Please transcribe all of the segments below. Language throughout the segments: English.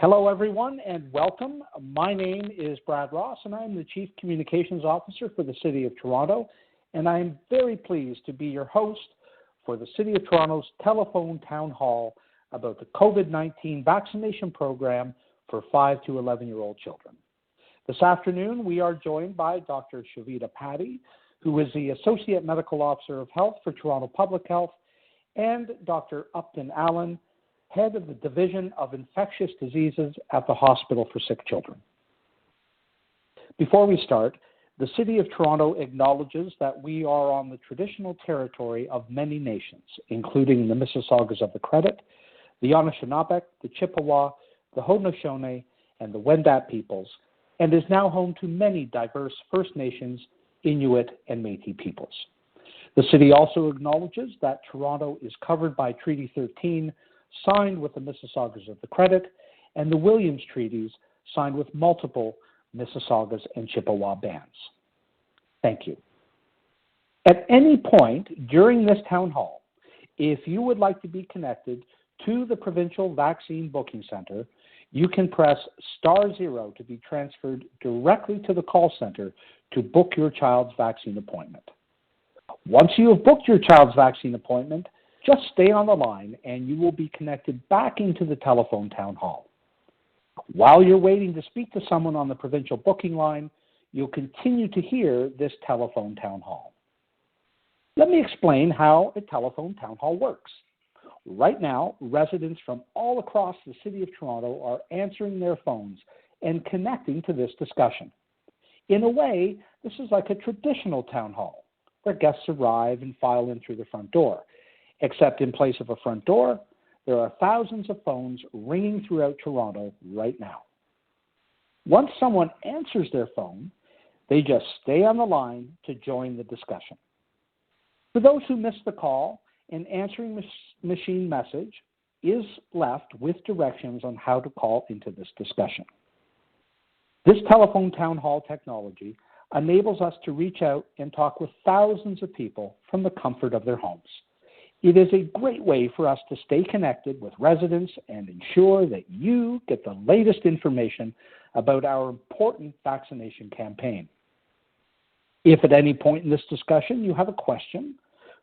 Hello, everyone, and welcome. My name is Brad Ross, and I'm the Chief Communications Officer for the City of Toronto, and I'm very pleased to be your host for the City of Toronto's telephone town hall about the COVID-19 vaccination program for 5 to 11-year-old children. This afternoon, we are joined by Dr. Shavita Paddy, who is the Associate Medical Officer of Health for Toronto Public Health, and Dr. Upton Allen, Head of the Division of Infectious Diseases at the Hospital for Sick Children. Before we start, the City of Toronto acknowledges that we are on the traditional territory of many nations, including the Mississaugas of the Credit, the Anishinaabe, the Chippewa, the Haudenosaunee, and the Wendat peoples, and is now home to many diverse First Nations, Inuit, and Métis peoples. The City also acknowledges that Toronto is covered by Treaty 13, signed with the Mississaugas of the Credit, and the Williams Treaties, signed with multiple Mississaugas and Chippewa bands. Thank you. At any point during this town hall, if you would like to be connected to the Provincial Vaccine Booking Center, you can press *0 to be transferred directly to the call center to book your child's vaccine appointment. Once you have booked your child's vaccine appointment, just stay on the line and you will be connected back into the telephone town hall. While you're waiting to speak to someone on the provincial booking line, you'll continue to hear this telephone town hall. Let me explain how a telephone town hall works. Right now, residents from all across the City of Toronto are answering their phones and connecting to this discussion. In a way, this is like a traditional town hall, where guests arrive and file in through the front door. Except in place of a front door, there are thousands of phones ringing throughout Toronto right now. Once someone answers their phone, they just stay on the line to join the discussion. For those who missed the call, an answering machine message is left with directions on how to call into this discussion. This telephone town hall technology enables us to reach out and talk with thousands of people from the comfort of their homes. It is a great way for us to stay connected with residents and ensure that you get the latest information about our important vaccination campaign. If at any point in this discussion you have a question,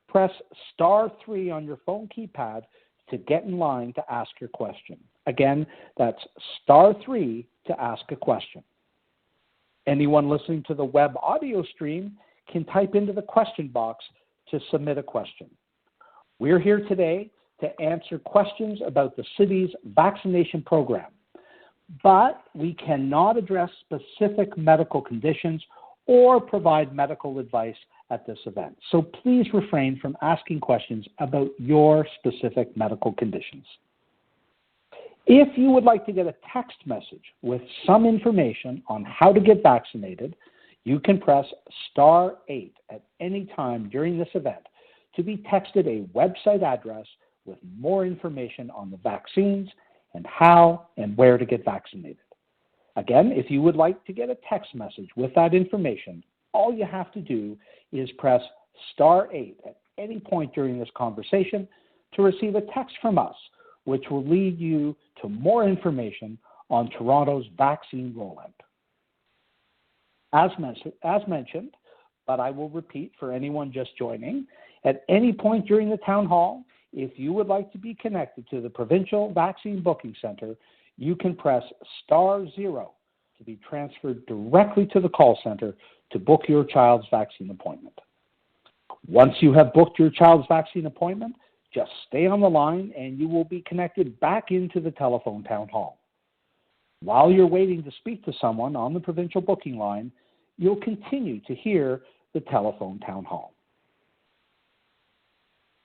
press *3 on your phone keypad to get in line to ask your question. Again, that's *3 to ask a question. Anyone listening to the web audio stream can type into the question box to submit a question. We're here today to answer questions about the city's vaccination program, but we cannot address specific medical conditions or provide medical advice at this event. So please refrain from asking questions about your specific medical conditions. If you would like to get a text message with some information on how to get vaccinated, you can press *8 at any time during this event to be texted a website address with more information on the vaccines and how and where to get vaccinated. Again, if you would like to get a text message with that information, all you have to do is press *8 at any point during this conversation to receive a text from us, which will lead you to more information on Toronto's vaccine rollout. As mentioned, but I will repeat for anyone just joining, at any point during the town hall, if you would like to be connected to the Provincial Vaccine Booking Center, you can press *0 to be transferred directly to the call center to book your child's vaccine appointment. Once you have booked your child's vaccine appointment, just stay on the line and you will be connected back into the telephone town hall. While you're waiting to speak to someone on the provincial booking line, you'll continue to hear the telephone town hall.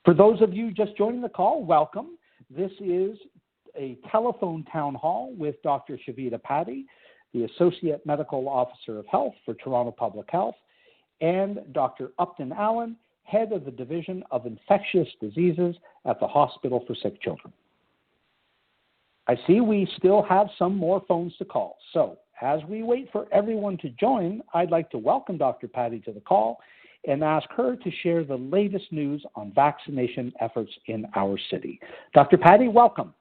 For those of you just joining the call, welcome. This is a telephone town hall with Dr. Shavita Paddy, the Associate Medical Officer of Health for Toronto Public Health, and Dr. Upton Allen, Head of the Division of Infectious Diseases at the Hospital for Sick Children. I see we still have some more phones to call. So as we wait for everyone to join, I'd like to welcome Dr. Paddy to the call and ask her to share the latest news on vaccination efforts in our city. Dr. Paddy, welcome.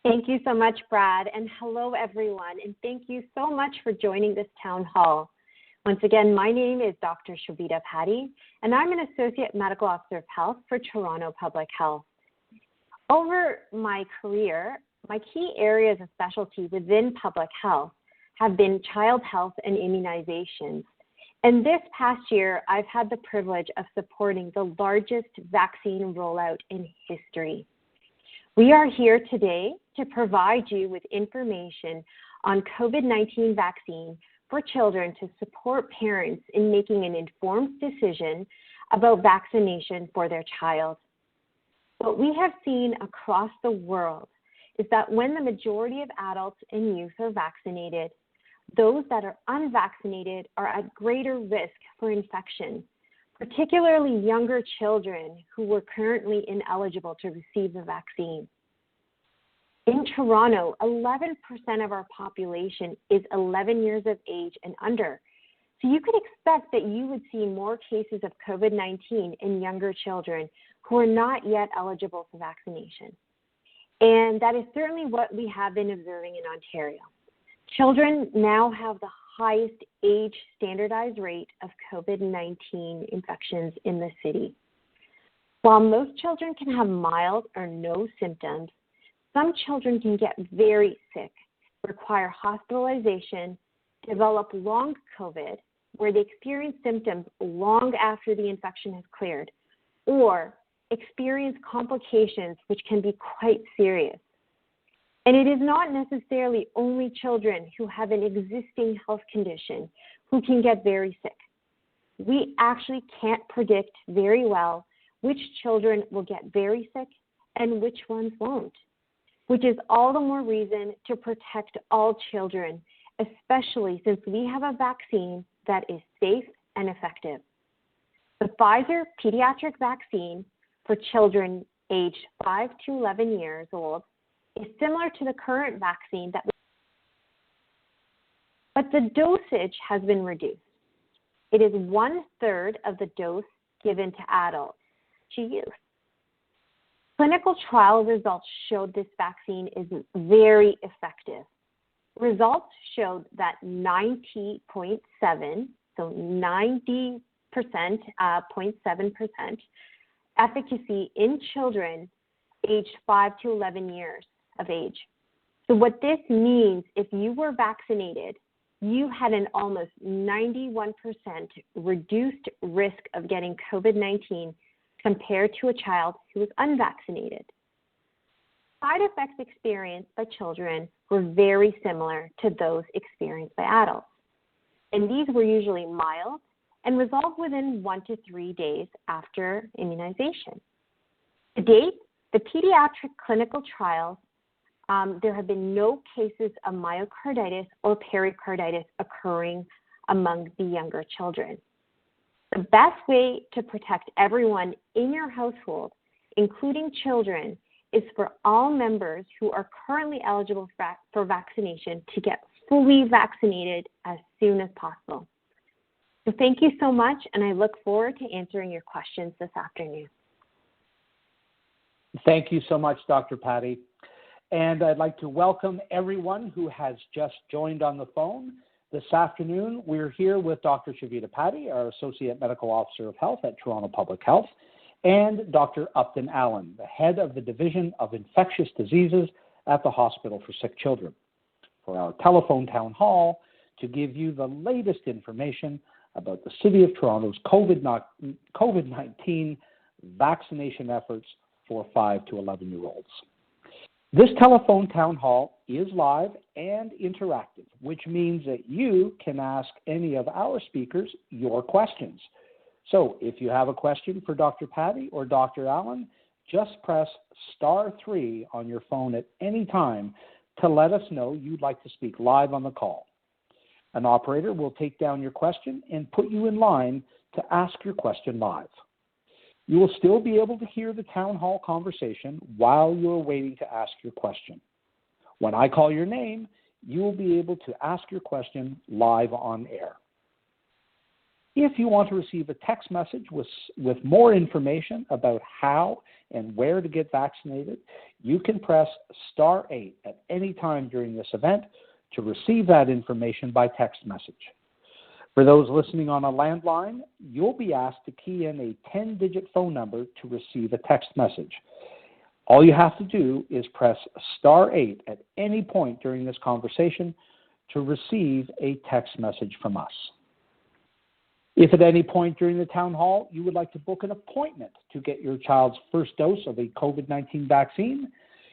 Thank you so much, Brad, and hello, everyone, and thank you so much for joining this town hall. Once again, my name is Dr. Shavita Paddy, and I'm an Associate Medical Officer of Health for Toronto Public Health. Over my career, my key areas of specialty within public health have been child health and immunizations. And this past year, I've had the privilege of supporting the largest vaccine rollout in history. We are here today to provide you with information on COVID-19 vaccine for children to support parents in making an informed decision about vaccination for their child. What we have seen across the world is that when the majority of adults and youth are vaccinated, those that are unvaccinated are at greater risk for infection, particularly younger children who were currently ineligible to receive the vaccine. In Toronto, 11% of our population is 11 years of age and under. So you could expect that you would see more cases of COVID-19 in younger children who are not yet eligible for vaccination. And that is certainly what we have been observing in Ontario. Children now have the highest age standardized rate of COVID-19 infections in the city. While most children can have mild or no symptoms, some children can get very sick, require hospitalization, develop long COVID, where they experience symptoms long after the infection has cleared, or experience complications which can be quite serious. And it is not necessarily only children who have an existing health condition who can get very sick. We actually can't predict very well which children will get very sick and which ones won't, which is all the more reason to protect all children, especially since we have a vaccine that is safe and effective. The Pfizer pediatric vaccine for children aged 5 to 11 years old is similar to the current vaccine but the dosage has been reduced. It is 1/3 of the dose given to adults to youth. Clinical trial results showed this vaccine is very effective. Results showed that 90.7, so 90%, 0.7% efficacy in children aged 5 to 11 years of age. So what this means, if you were vaccinated, you had an almost 91% reduced risk of getting COVID-19 compared to a child who was unvaccinated. Side effects experienced by children were very similar to those experienced by adults. And these were usually mild and resolved within 1 to 3 days after immunization. To date, the pediatric clinical trials, there have been no cases of myocarditis or pericarditis occurring among the younger children. The best way to protect everyone in your household, including children, is for all members who are currently eligible for vaccination to get fully vaccinated as soon as possible. So thank you so much, and I look forward to answering your questions this afternoon. Thank you so much, Dr. Paddy. And I'd like to welcome everyone who has just joined on the phone. This afternoon, we're here with Dr. Shavita Paddy, our Associate Medical Officer of Health at Toronto Public Health, and Dr. Upton Allen, the head of the Division of Infectious Diseases at the Hospital for Sick Children, for our telephone town hall to give you the latest information about the City of Toronto's COVID-19 vaccination efforts for 5 to 11-year-olds. This telephone town hall is live and interactive, which means that you can ask any of our speakers your questions. So if you have a question for Dr. Paddy or Dr. Allen, just press *3 on your phone at any time to let us know you'd like to speak live on the call. An operator will take down your question and put you in line to ask your question live. You will still be able to hear the town hall conversation while you're waiting to ask your question. When I call your name, you will be able to ask your question live on air. If you want to receive a text message with more information about how and where to get vaccinated, you can press *8 at any time during this event to receive that information by text message. For those listening on a landline, you'll be asked to key in a 10-digit phone number to receive a text message. All you have to do is press *8 at any point during this conversation to receive a text message from us. If at any point during the town hall you would like to book an appointment to get your child's first dose of a COVID-19 vaccine,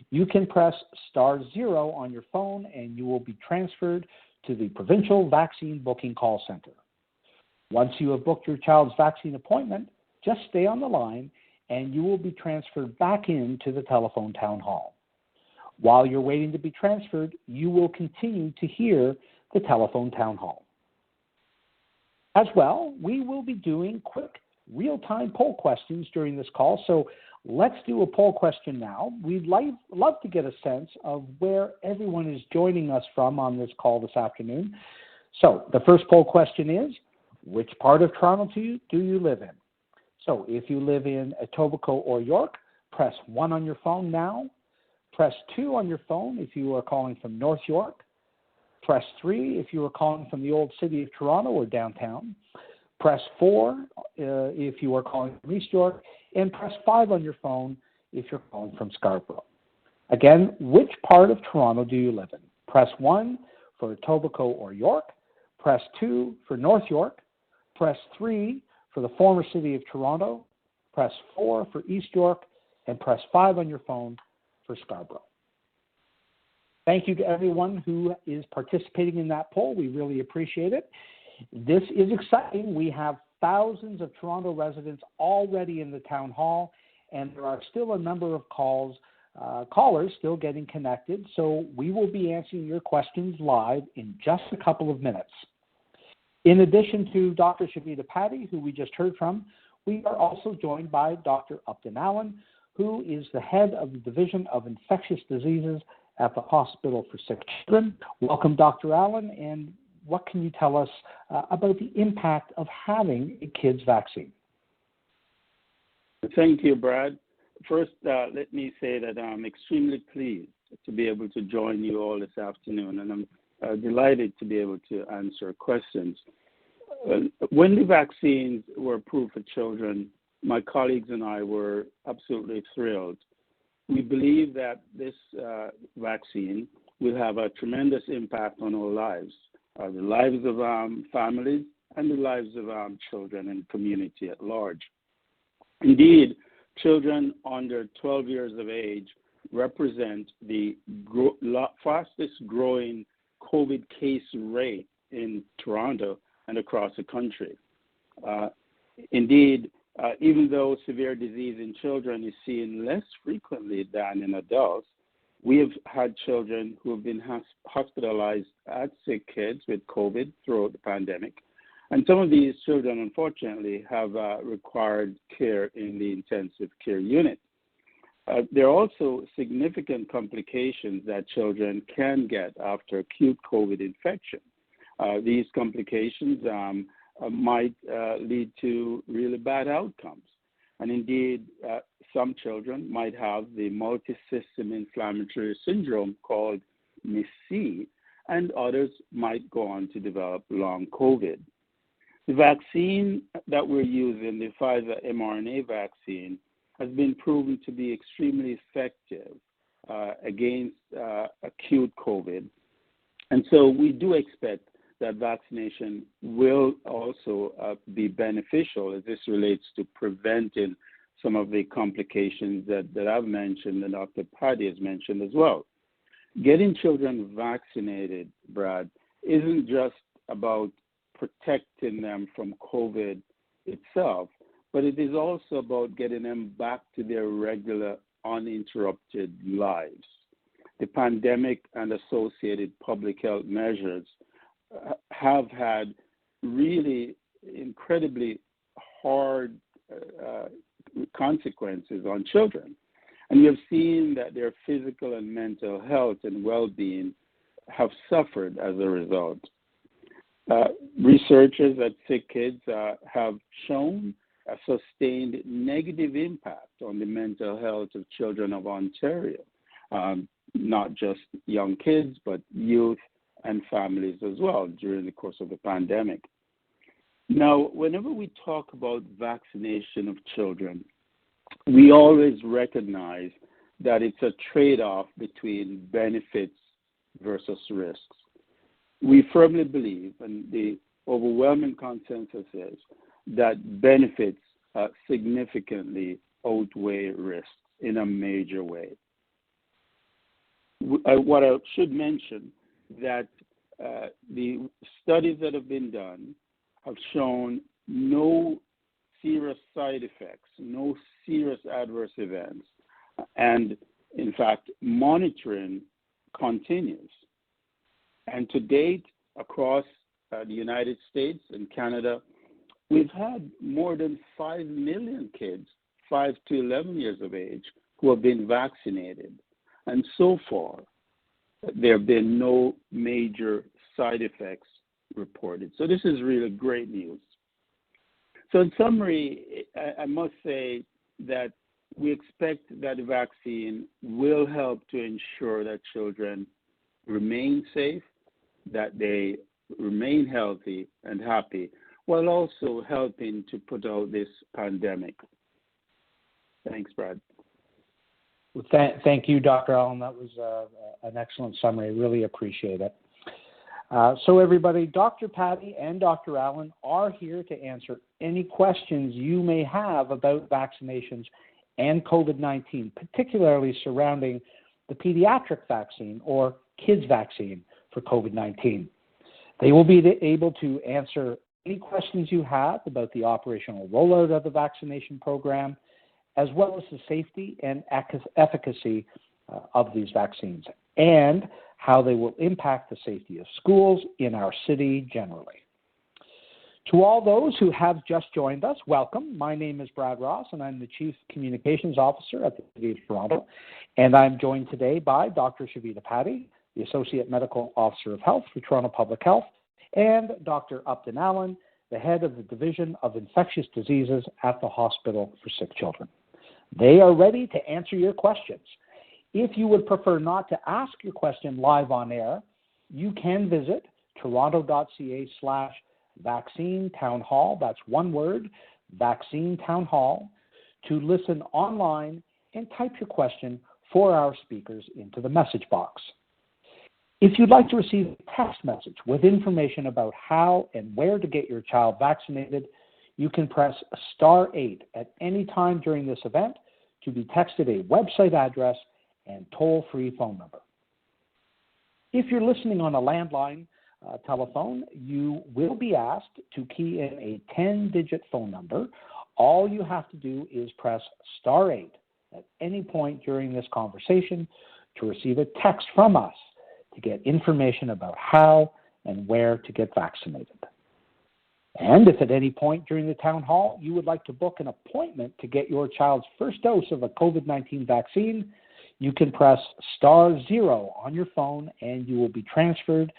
you can press *0 on your phone and you will be transferred to the Provincial Vaccine Booking Call Center. Once you have booked your child's vaccine appointment, just stay on the line and you will be transferred back into the telephone town hall. While you're waiting to be transferred, you will continue to hear the telephone town hall. As well, we will be doing quick real-time poll questions during this call, so let's do a poll question now. We'd love to get a sense of where everyone is joining us from on this call this afternoon. So the first poll question is, which part of Toronto do you live in? So if you live in Etobicoke or York, press 1 on your phone now. Press 2 on your phone if you are calling from North York. Press 3 if you are calling from the old city of Toronto or downtown. Press 4 if you are calling from East York. And press 5 on your phone if you're calling from Scarborough. Again, which part of Toronto do you live in? Press 1 for Etobicoke or York. Press 2 for North York. Press 3 for the former city of Toronto. Press 4 for East York. And press 5 on your phone for Scarborough. Thank you to everyone who is participating in that poll. We really appreciate it. This is exciting. We have thousands of Toronto residents already in the town hall, and there are still a number of callers still getting connected. So we will be answering your questions live in just a couple of minutes. In addition to Dr. Shavita Paddy, who we just heard from, we are also joined by Dr. Upton Allen, who is the head of the Division of Infectious Diseases at the Hospital for Sick Children. Welcome, Dr. Allen, and what can you tell us about the impact of having a kids vaccine? Thank you, Brad. First, let me say that I'm extremely pleased to be able to join you all this afternoon, and I'm delighted to be able to answer questions. When the vaccines were approved for children, my colleagues and I were absolutely thrilled. We believe that this vaccine will have a tremendous impact on our lives, the lives of families and the lives of children and community at large. Indeed, children under 12 years of age represent the fastest growing COVID case rate in Toronto and across the country. Indeed, even though severe disease in children is seen less frequently than in adults, we have had children who have been hospitalized as sick kids with COVID throughout the pandemic. And some of these children, unfortunately, have required care in the intensive care unit. There are also significant complications that children can get after acute COVID infection. These complications might lead to really bad outcomes. And indeed, some children might have the multi-system inflammatory syndrome called MIS-C, and others might go on to develop long COVID. The vaccine that we're using, the Pfizer mRNA vaccine, has been proven to be extremely effective against acute COVID. And so we do expect that vaccination will also be beneficial as this relates to preventing some of the complications that I've mentioned and Dr. Paddy has mentioned as well. Getting children vaccinated, Brad, isn't just about protecting them from COVID itself, but it is also about getting them back to their regular, uninterrupted lives. The pandemic and associated public health measures have had really incredibly hard consequences on children. And we have seen that their physical and mental health and well-being have suffered as a result. Researchers at Sick Kids have shown a sustained negative impact on the mental health of children of Ontario, not just young kids, but youth and families as well during the course of the pandemic. Now, whenever we talk about vaccination of children, we always recognize that it's a trade-off between benefits versus risks. We firmly believe, and the overwhelming consensus is, that benefits significantly outweigh risks in a major way. What I should mention that the studies that have been done have shown no serious side effects, no serious adverse events, and in fact, monitoring continues. And to date, across the United States and Canada, we've had more than 5 million kids, 5 to 11 years of age, who have been vaccinated. And so far, there have been no major side effects reported. So this is really great news. So in summary, I must say that we expect that the vaccine will help to ensure that children remain safe, that they remain healthy and happy, while also helping to put out this pandemic. Thanks, Brad. Well, thank you, Dr. Allen. That was an excellent summary. Really appreciate it. So everybody, Dr. Patty and Dr. Allen are here to answer any questions you may have about vaccinations and COVID-19, particularly surrounding the pediatric vaccine or kids vaccine for COVID-19. They will be able to answer any questions you have about the operational rollout of the vaccination program, as well as the safety and efficacy of these vaccines, and how they will impact the safety of schools in our city generally. To all those who have just joined us, welcome. My name is Brad Ross, and I'm the Chief Communications Officer at the City of Toronto. And I'm joined today by Dr. Shavita Paddy, the Associate Medical Officer of Health for Toronto Public Health, and Dr. Upton Allen, the Head of the Division of Infectious Diseases at the Hospital for Sick Children. They are ready to answer your questions. If you would prefer not to ask your question live on air, you can visit toronto.ca/vaccine town hall, that's one word, vaccine town hall, to listen online and type your question for our speakers into the message box. If you'd like to receive a text message with information about how and where to get your child vaccinated, you can press *8 at any time during this event to be texted a website address and toll-free phone number. If you're listening on a landline telephone, you will be asked to key in a 10-digit phone number. All you have to do is press *8 at any point during this conversation to receive a text from us to get information about how and where to get vaccinated. And if at any point during the town hall you would like to book an appointment to get your child's first dose of a COVID-19 vaccine, you can press *0 on your phone and you will be transferred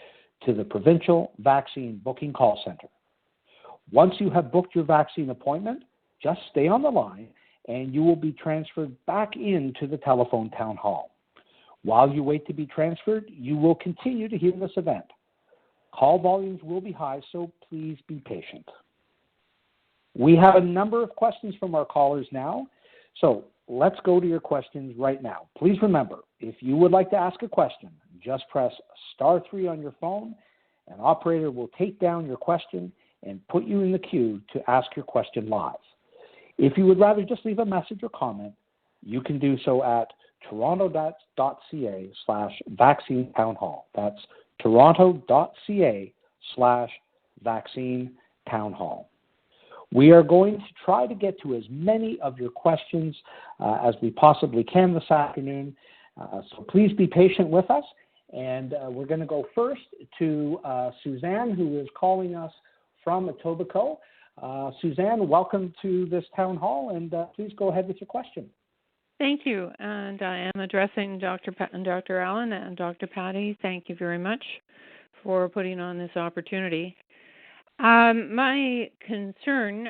to the Provincial Vaccine Booking Call Center. Once you have booked your vaccine appointment, just stay on the line and you will be transferred back into the telephone town hall. While you wait to be transferred, you will continue to hear this event. Call volumes will be high, so please be patient. We have a number of questions from our callers now, so let's go to your questions right now. Please remember, if you would like to ask a question, just press *3 on your phone. An operator will take down your question and put you in the queue to ask your question live. If you would rather just leave a message or comment, you can do so at toronto.ca/vaccine town hall. That's toronto.ca/vaccine town hall. We are going to try to get to as many of your questions as we possibly can this afternoon, so please be patient with us. And we're going to go first to Suzanne, who is calling us from Etobicoke. Suzanne, welcome to this town hall, and please go ahead with your question. Thank you, and I am addressing Dr. Allen and Dr. Patty. Thank you very much for putting on this opportunity. My concern,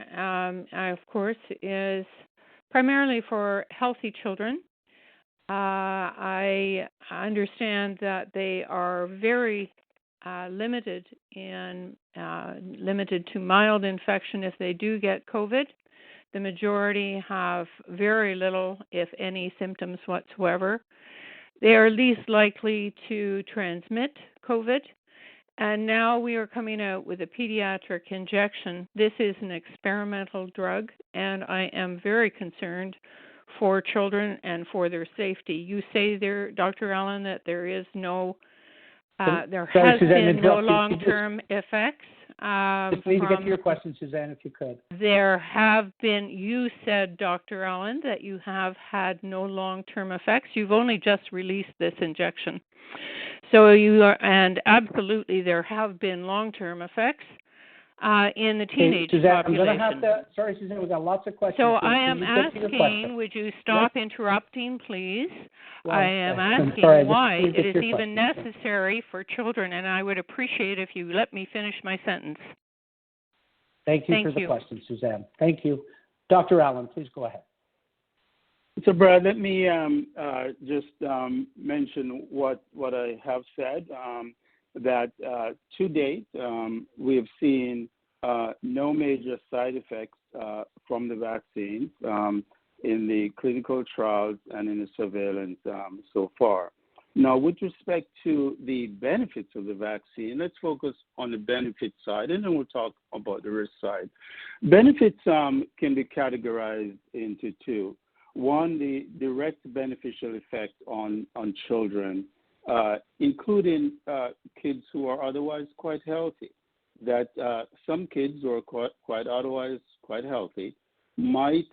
of course, is primarily for healthy children. I understand that they are very limited to mild infection if they do get COVID. The majority have very little, if any, symptoms whatsoever. They are least likely to transmit COVID. And now we are coming out with a pediatric injection. This is an experimental drug, and I am very concerned for children and for their safety. You say there, Dr. Allen, that there is no, there has been no long-term effects. Just need to get to your question, Suzanne, if you could. There have been, you said, Dr. Allen, that you have had no long-term effects. You've only just released this injection. So you are, and absolutely there have been long-term effects in the teenage Suzanne, population. I'm going to have to, sorry, Suzanne, we've got lots of questions. So I am asking, would you stop interrupting, please? Well, I am asking why it is even necessary for children, and I would appreciate if you let me finish my sentence. Thank you for the question, Suzanne. Thank you. Dr. Allen, please go ahead. So, Brad, let me just mention what I have said, that to date, we have seen no major side effects from the vaccines in the clinical trials and in the surveillance so far. Now, with respect to the benefits of the vaccine, let's focus on the benefit side, and then we'll talk about the risk side. Benefits can be categorized into two. One, the direct beneficial effect on children, including kids who are otherwise quite healthy. That some kids who are otherwise quite healthy might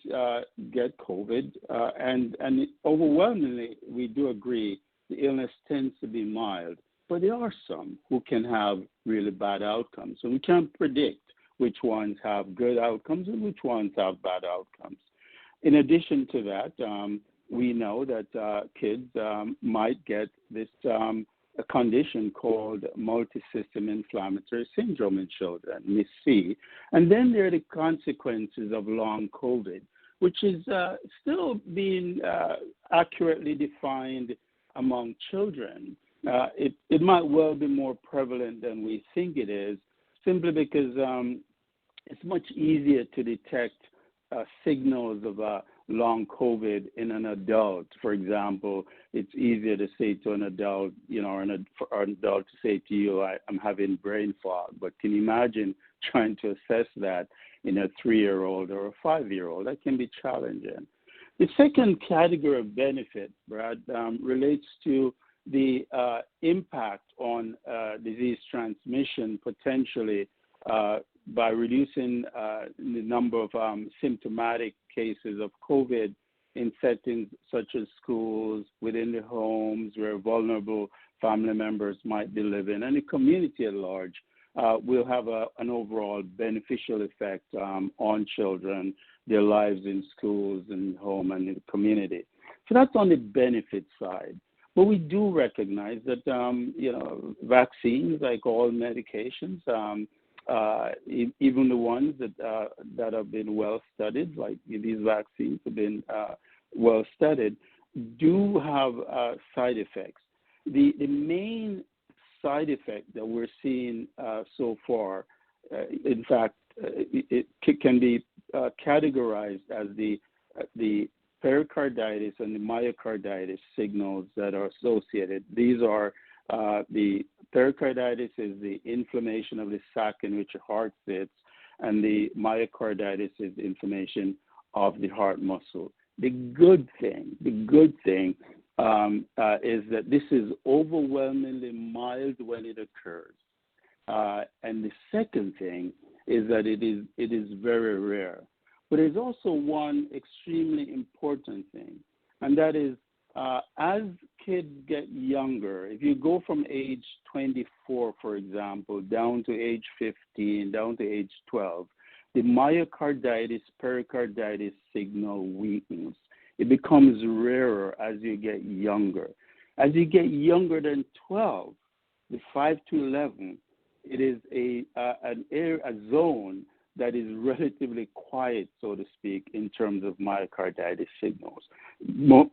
get COVID, and overwhelmingly we do agree the illness tends to be mild, but there are some who can have really bad outcomes. So we can't predict which ones have good outcomes and which ones have bad outcomes. In addition to that, we know that kids might get this a condition called multisystem inflammatory syndrome in children, MIS-C. And then there are the consequences of long COVID, which is still being accurately defined among children. It might well be more prevalent than we think it is, simply because it's much easier to detect signals of long COVID in an adult. For example, it's easier to say to an adult, for an adult to say to you, I'm having brain fog. But can you imagine trying to assess that in a 3-year-old or a 5-year-old? That can be challenging. The second category of benefit, Brad, relates to the impact on disease transmission potentially by reducing the number of symptomatic cases of COVID in settings such as schools, within the homes where vulnerable family members might be living, and the community at large will have an overall beneficial effect on children, their lives in schools and home and in the community. So that's on the benefit side. But we do recognize that, vaccines, like all medications, even the ones that have been well studied, like these vaccines have been well studied, do have side effects. The main side effect that we're seeing so far, in fact, it can be categorized as the pericarditis and the myocarditis signals that are associated. These are the pericarditis is the inflammation of the sac in which your heart sits, and the myocarditis is inflammation of the heart muscle. The good thing is that this is overwhelmingly mild when it occurs. And the second thing is that it is very rare. But there's also one extremely important thing, and that is as kids get younger, if you go from age 24, for example, down to age 15, down to age 12, the myocarditis, pericarditis signal weakens. It becomes rarer as you get younger. As you get younger than 12, the 5 to 11, it is a zone that is relatively quiet, so to speak, in terms of myocarditis signals.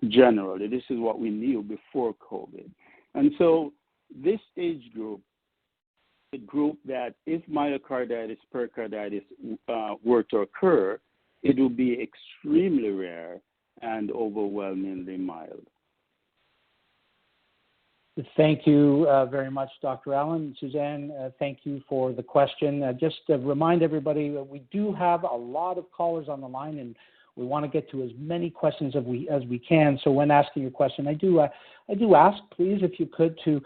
Generally, this is what we knew before COVID. And so this age group, the group that if myocarditis, pericarditis were to occur, it will be extremely rare and overwhelmingly mild. Thank you very much, Dr. Allen. Suzanne, thank you for the question. Just to remind everybody, we do have a lot of callers on the line, and we want to get to as many questions as we can. So when asking your question, I do ask, please, if you could, to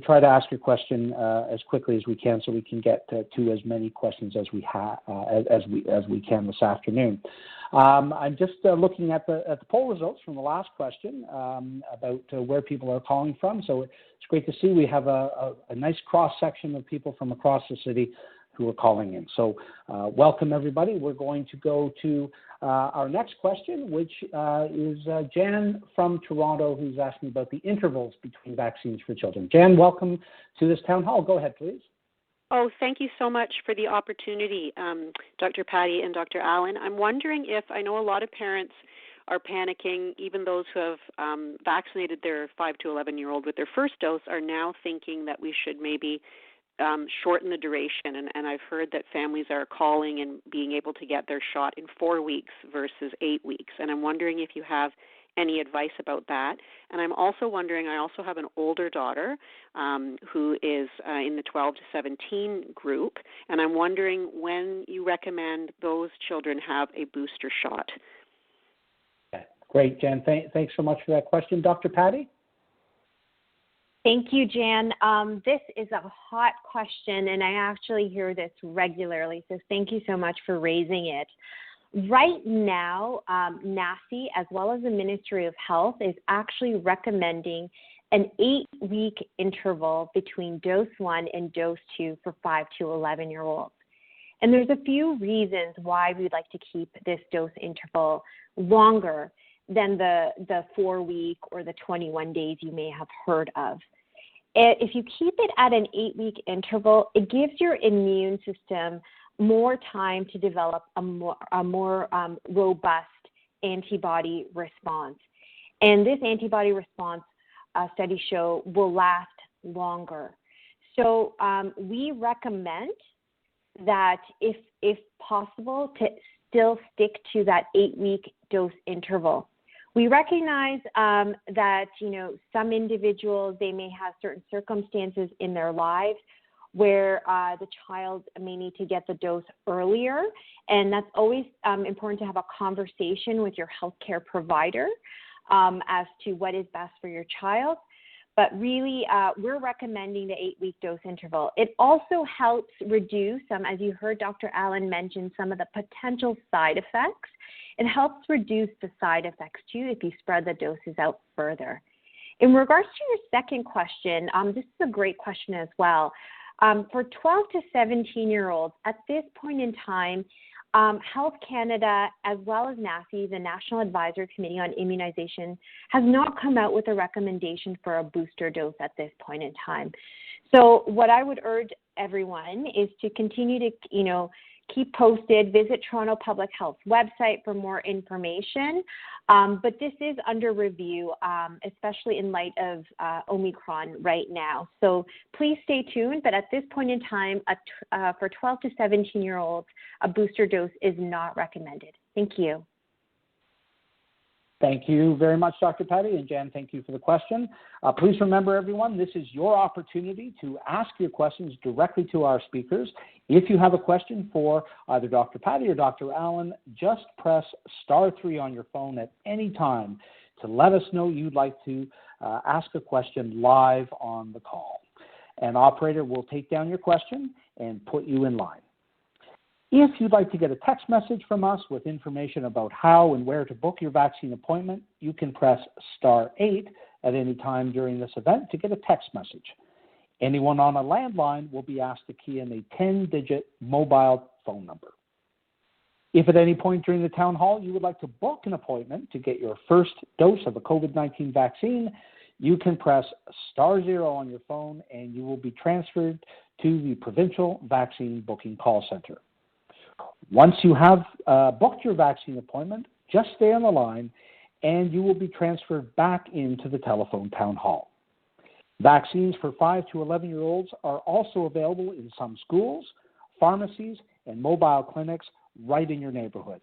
try to ask your question as quickly as we can, so we can get to as many questions as we can this afternoon. I'm just looking at the poll results from the last question about where people are calling from. So it's great to see we have a nice cross section of people from across the city who are calling in. So welcome, everybody. We're going to go to our next question, which is Jan from Toronto, who's asking about the intervals between vaccines for children. Jan, welcome to this town hall. Go ahead, please. Oh, thank you so much for the opportunity, Dr. Patty and Dr. Allen. I'm wondering if, I know a lot of parents are panicking, even those who have vaccinated their 5 to 11-year-old with their first dose are now thinking that we should maybe shorten the duration. And I've heard that families are calling and being able to get their shot in 4 weeks versus 8 weeks. And I'm wondering if you have any advice about that. And I'm also wondering, I also have an older daughter who is in the 12 to 17 group, and I'm wondering when you recommend those children have a booster shot. Okay. Great, Jan. Thanks so much for that question. Dr. Patty? Thank you, Jan. This is a hot question, and I actually hear this regularly, so thank you so much for raising it. Right now, NACI, as well as the Ministry of Health, is actually recommending an 8-week interval between dose 1 and dose 2 for 5 to 11-year-olds. And there's a few reasons why we'd like to keep this dose interval longer than the 4-week or the 21 days you may have heard of. If you keep it at an 8-week interval, it gives your immune system more time to develop a more robust antibody response. And this antibody response, studies show, will last longer. So we recommend that if possible, to still stick to that 8-week dose interval. We recognize that, some individuals, they may have certain circumstances in their lives where the child may need to get the dose earlier, and that's always important to have a conversation with your healthcare provider as to what is best for your child. But really, we're recommending the 8-week dose interval. It also helps reduce, as you heard Dr. Allen mention, some of the potential side effects. It helps reduce the side effects too if you spread the doses out further. In regards to your second question, this is a great question as well. For 12 to 17-year-olds, at this point in time, Health Canada, as well as NACI, the National Advisory Committee on Immunization, has not come out with a recommendation for a booster dose at this point in time. So what I would urge everyone is to continue to, keep posted, visit Toronto Public Health's website for more information. But this is under review, especially in light of Omicron right now. So please stay tuned. But at this point in time, for 12 to 17-year-olds, a booster dose is not recommended. Thank you. Thank you very much, Dr. Patty. And Jan, thank you for the question. Please remember, everyone, this is your opportunity to ask your questions directly to our speakers. If you have a question for either Dr. Patty or Dr. Allen, just press *3 on your phone at any time to let us know you'd like to ask a question live on the call. An operator will take down your question and put you in line. If you'd like to get a text message from us with information about how and where to book your vaccine appointment, you can press *8 at any time during this event to get a text message. Anyone on a landline will be asked to key in a 10-digit mobile phone number. If at any point during the town hall you would like to book an appointment to get your first dose of a COVID-19 vaccine, you can press *0 on your phone and you will be transferred to the Provincial Vaccine Booking Call Center. Once you have booked your vaccine appointment, just stay on the line and you will be transferred back into the telephone town hall. Vaccines for 5 to 11-year-olds are also available in some schools, pharmacies, and mobile clinics right in your neighborhood.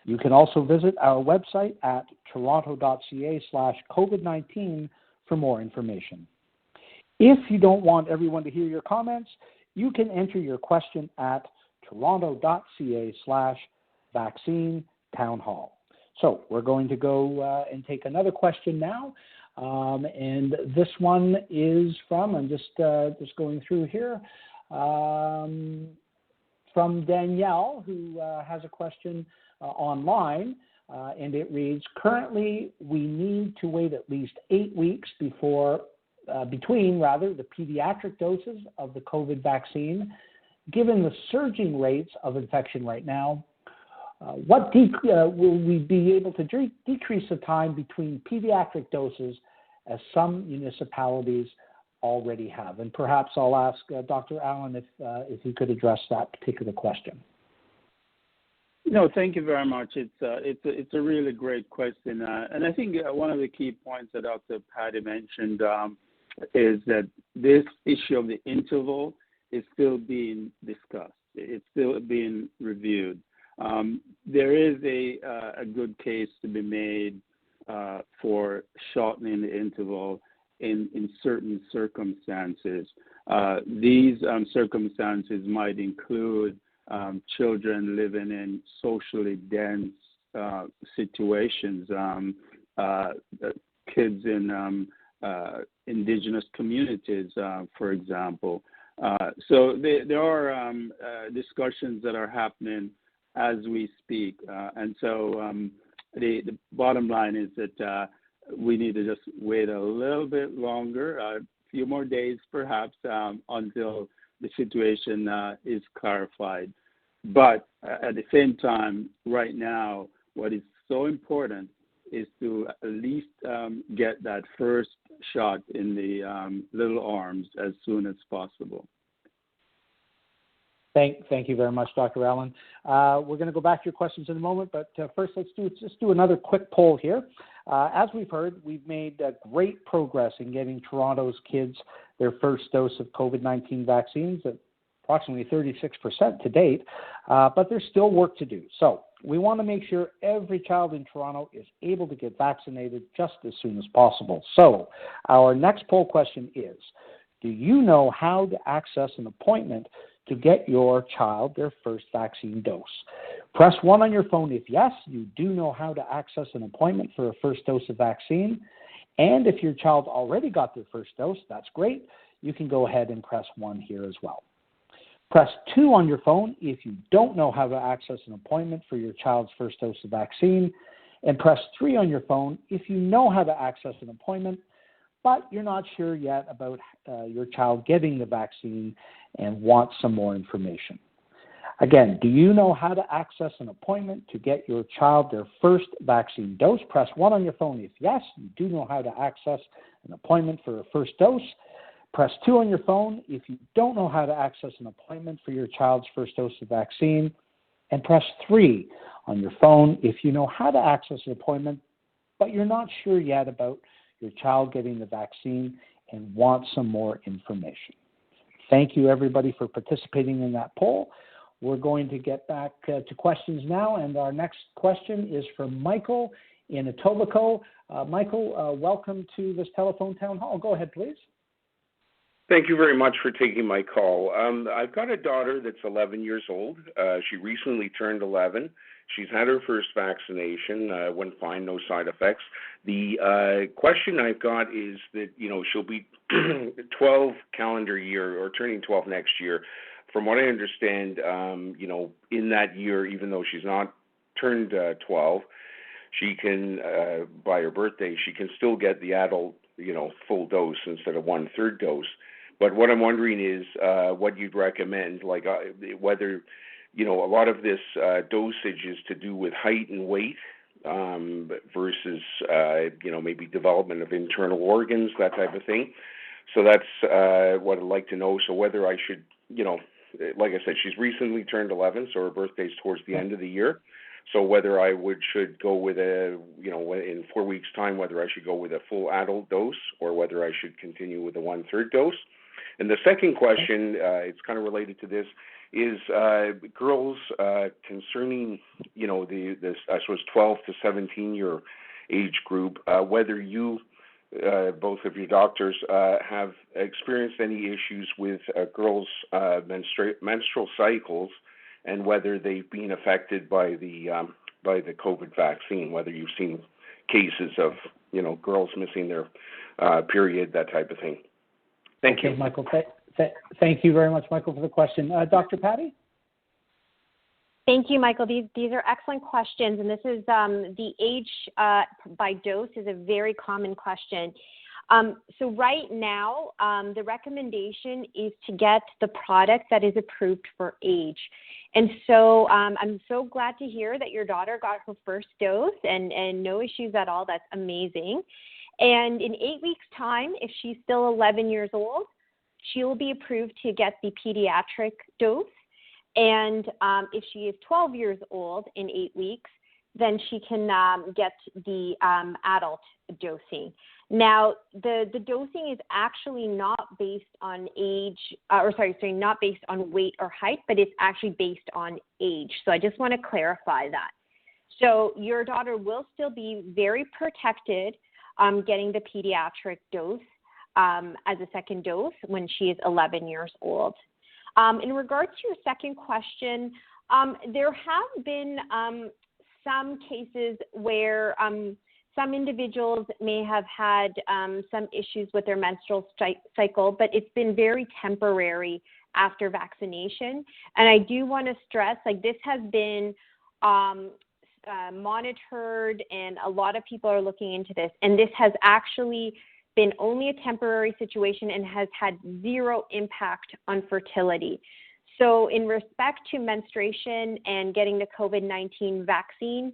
You can also visit our website at toronto.ca/COVID-19 for more information. If you don't want everyone to hear your comments, you can enter your question at toronto.ca/vaccine town hall. So we're going to go and take another question now. And this one is from, I'm just going through here, from Danielle, who has a question online, and it reads, currently we need to wait at least 8 weeks between the pediatric doses of the COVID vaccine. Given the surging rates of infection right now, will we be able to decrease the time between pediatric doses as some municipalities already have? And perhaps I'll ask Dr. Allen if he could address that particular question. No, thank you very much. It's a really great question, and I think one of the key points that Dr. Patty mentioned is that this issue of the interval is still being discussed. It's still being reviewed. There is a good case to be made for shortening the interval in certain circumstances. These circumstances might include children living in socially dense situations, kids in indigenous communities, for example. So there are discussions that are happening as we speak. And so the bottom line is that we need to just wait a little bit longer, a few more days perhaps, until the situation is clarified. But at the same time, right now, what is so important is to at least get that first shot in the little arms as soon as possible. Thank you very much, Dr. Allen. We're going to go back to your questions in a moment, but first let's do another quick poll here. As we've heard, we've made great progress in getting Toronto's kids their first dose of COVID-19 vaccines, at approximately 36% to date, but there's still work to do. So we want to make sure every child in Toronto is able to get vaccinated just as soon as possible. So our next poll question is, do you know how to access an appointment to get your child their first vaccine dose? Press 1 on your phone if yes, you do know how to access an appointment for a first dose of vaccine. And if your child already got their first dose, that's great. You can go ahead and press 1 here as well. Press 2 on your phone if you don't know how to access an appointment for your child's first dose of vaccine. And press 3 on your phone if you know how to access an appointment, but you're not sure yet about your child getting the vaccine and want some more information. Again, do you know how to access an appointment to get your child their first vaccine dose? Press 1 on your phone if yes, you do know how to access an appointment for a first dose. Press 2 on your phone if you don't know how to access an appointment for your child's first dose of vaccine. And press 3 on your phone if you know how to access an appointment, but you're not sure yet about your child getting the vaccine and want some more information. Thank you, everybody, for participating in that poll. We're going to get back to questions now, and our next question is from Michael in Etobicoke. Michael, welcome to this telephone town hall. Go ahead, please. Thank you very much for taking my call. I've got a daughter that's 11 years old. She recently turned 11. She's had her first vaccination, went fine, no side effects. The question I've got is that, she'll be 12 calendar year or turning 12 next year. From what I understand, in that year, even though she's not turned 12, she can, by her birthday, she can still get the adult, full dose instead of 1/3 dose. But what I'm wondering is what you'd recommend, like whether, a lot of this dosage is to do with height and weight, versus, maybe development of internal organs, that type of thing. So that's what I'd like to know. So whether I should, like I said, she's recently turned 11, so her birthday's towards the end of the year. So whether I should go with in 4 weeks' time, whether I should go with a full adult dose or whether I should continue with a 1/3 dose. And the second question, it's kind of related to this, is girls concerning, this I suppose 12 to 17-year age group, whether you, both of your doctors, have experienced any issues with girls' menstrual cycles, and whether they've been affected by the COVID vaccine, whether you've seen cases of girls missing their period, that type of thing. Thank you, Michael. Thank you very much, Michael, for the question. Dr. Patty? Thank you, Michael. These are excellent questions, and this is the age by dose is a very common question. So right now, the recommendation is to get the product that is approved for age. And so I'm so glad to hear that your daughter got her first dose and no issues at all. That's amazing. And in 8 weeks' time, if she's still 11 years old, she will be approved to get the pediatric dose. And if she is 12 years old in 8 weeks, then she can get the adult dosing. Now, the dosing is actually not based on not based on weight or height, but it's actually based on age. So I just want to clarify that. So your daughter will still be very protected getting the pediatric dose as a second dose when she is 11 years old. In regards to your second question, there have been some cases where some individuals may have had some issues with their menstrual cycle, but it's been very temporary after vaccination. And I do want to stress, this has been monitored, and a lot of people are looking into this. And this has actually been only a temporary situation and has had zero impact on fertility. So in respect to menstruation and getting the COVID-19 vaccine,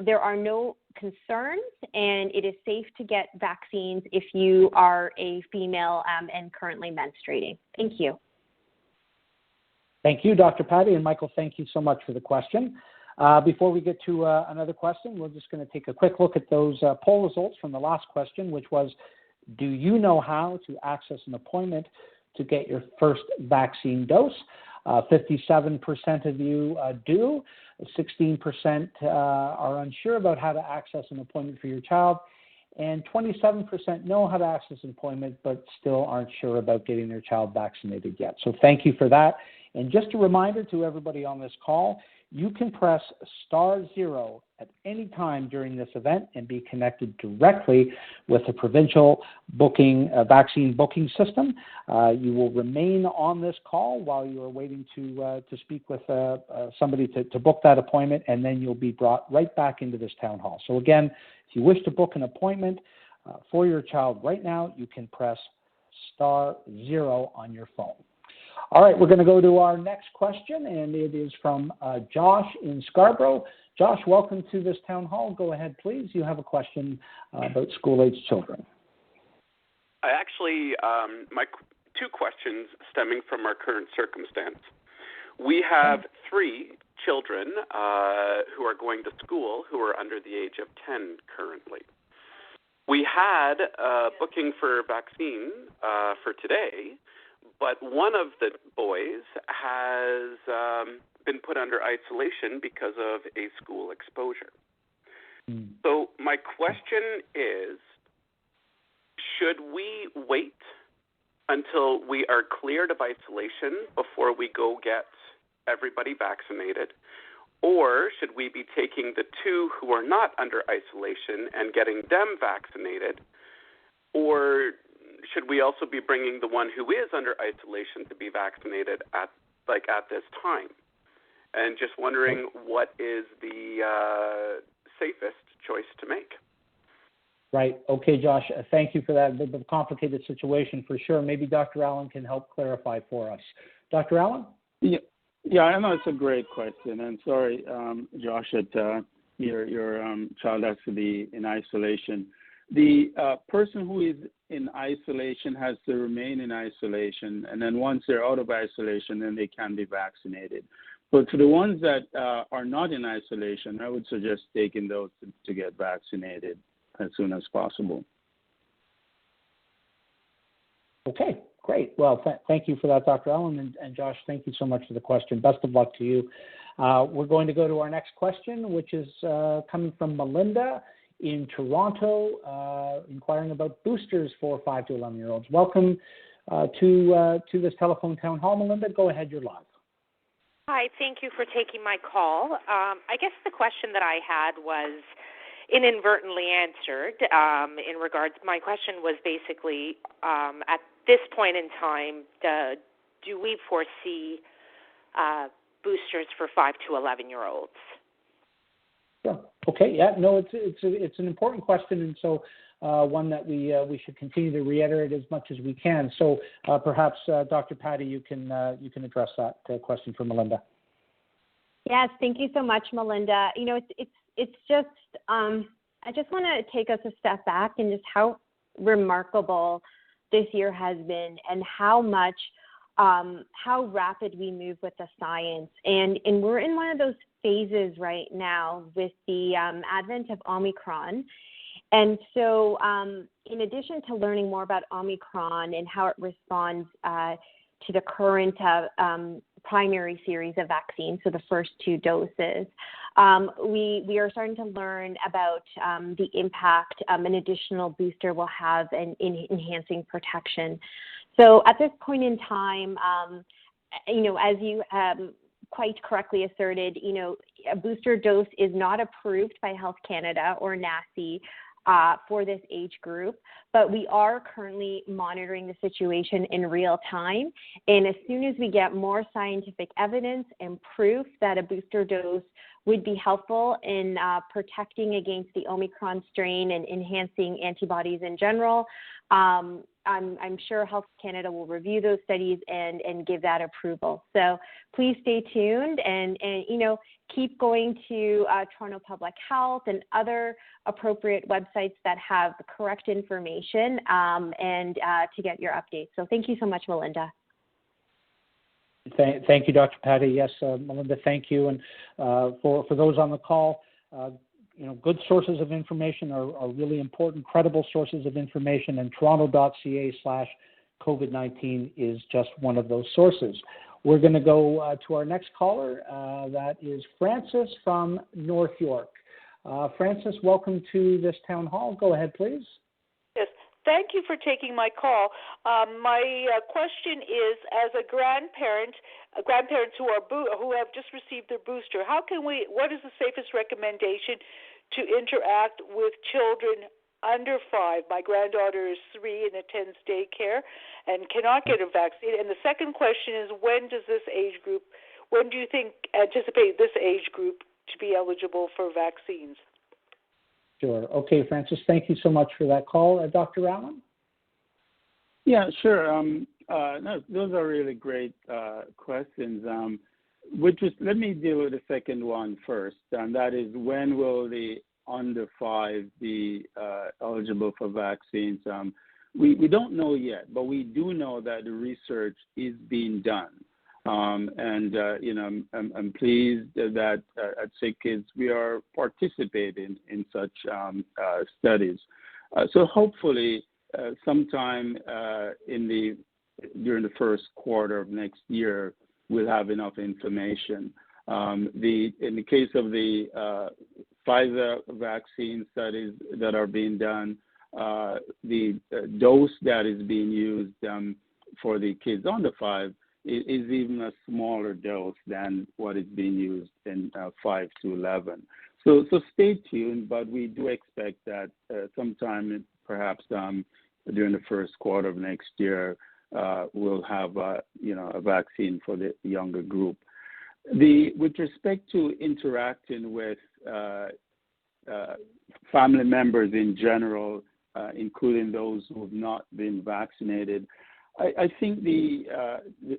there are no concerns, and it is safe to get vaccines if you are a female and currently menstruating. Thank you. Thank you, Dr. Patty. And Michael, thank you so much for the question. Before we get to another question, we're just going to take a quick look at those poll results from the last question, which was, do you know how to access an appointment to get your first vaccine dose? 57% of you do. 16% are unsure about how to access an appointment for your child. And 27% know how to access an appointment but still aren't sure about getting their child vaccinated yet. So thank you for that. And just a reminder to everybody on this call, you can press *0 at any time during this event and be connected directly with the Provincial vaccine booking system. You will remain on this call while you are waiting to speak with somebody to book that appointment, and then you'll be brought right back into this town hall. So again, if you wish to book an appointment for your child right now, you can press *0 on your phone. All right, we're going to go to our next question, and it is from Josh in Scarborough. Josh, welcome to this town hall. Go ahead, please. You have a question about school-aged children. I actually, my two questions stemming from our current circumstance. We have 3 children who are going to school who are under the age of 10 currently. We had a booking for vaccine for today, but one of the boys has been put under isolation because of a school exposure. So my question is, should we wait until we are cleared of isolation before we go get everybody vaccinated? Or should we be taking the 2 who are not under isolation and getting them vaccinated? Or should we also be bringing the one who is under isolation to be vaccinated at this time? And just wondering what is the safest choice to make. Right. Okay, Josh, thank you for that. A bit of a complicated situation for sure. Maybe Dr. Allen can help clarify for us. Dr. Allen? Yeah, I know it's a great question. And sorry, Josh, that your child has to be in isolation. The person who is in isolation has to remain in isolation, and then once they're out of isolation, then they can be vaccinated. But for the ones that are not in isolation, I would suggest taking those to get vaccinated as soon as possible. Okay, great. Well, thank you for that, Dr. Allen, and Josh, thank you so much for the question. Best of luck to you. We're going to go to our next question, which is coming from Melinda in Toronto, inquiring about boosters for 5 to 11-year-olds. Welcome to this telephone town hall, Melinda. Go ahead, you're live. Hi, thank you for taking my call. I guess the question that I had was inadvertently answered in regards. My question was basically, at this point in time, do we foresee boosters for 5 to 11-year-olds? Yeah. Okay. Yeah. No, it's an important question, and so one that we should continue to reiterate as much as we can. So perhaps Dr. Patty, you can address that question for Melinda. Yes. Thank you so much, Melinda. You know, it's just I just want to take us a step back and just how remarkable this year has been, and how much how rapid we move with the science, and we're in one of those phases right now with the advent of Omicron. And so in addition to learning more about Omicron and how it responds to the current primary series of vaccines, so the first 2 doses, we are starting to learn about the impact an additional booster will have in enhancing protection. So at this point in time, you know, as you quite correctly asserted, you know, a booster dose is not approved by Health Canada or NACI for this age group, but we are currently monitoring the situation in real time. And as soon as we get more scientific evidence and proof that a booster dose would be helpful in protecting against the Omicron strain and enhancing antibodies in general, I'm sure Health Canada will review those studies and give that approval. So please stay tuned and you know, keep going to Toronto Public Health and other appropriate websites that have the correct information and to get your updates. So thank you so much, Melinda. Thank you, Dr. Patty. Yes, Melinda, thank you. And for those on the call, you know, good sources of information are really important, credible sources of information, and toronto.ca/COVID-19 is just one of those sources. We're going to go to our next caller. That is Francis from North York. Francis, welcome to this town hall. Go ahead, please. Yes, thank you for taking my call. My question is, as a grandparents who have just received their booster, what is the safest recommendation to interact with children under 5? My granddaughter is 3 and attends daycare and cannot get a vaccine. And the second question is, when do you anticipate this age group to be eligible for vaccines? Sure. Okay, Francis, thank you so much for that call. Dr. Allen? Yeah, sure. No, those are really great questions. Let me deal with the second one first, and that is, when will the under 5 be eligible for vaccines? We don't know yet, but we do know that the research is being done. You know, I'm pleased that at Sick Kids we are participating in such studies. So hopefully, sometime during the first quarter of next year, we'll have enough information. In the case of the Pfizer vaccine studies that are being done, the dose that is being used for the kids under 5 is even a smaller dose than what is being used in 5 to 11. So stay tuned, but we do expect that sometime perhaps during the first quarter of next year, we'll have a vaccine for the younger group. With respect to interacting with family members in general, including those who have not been vaccinated, I think the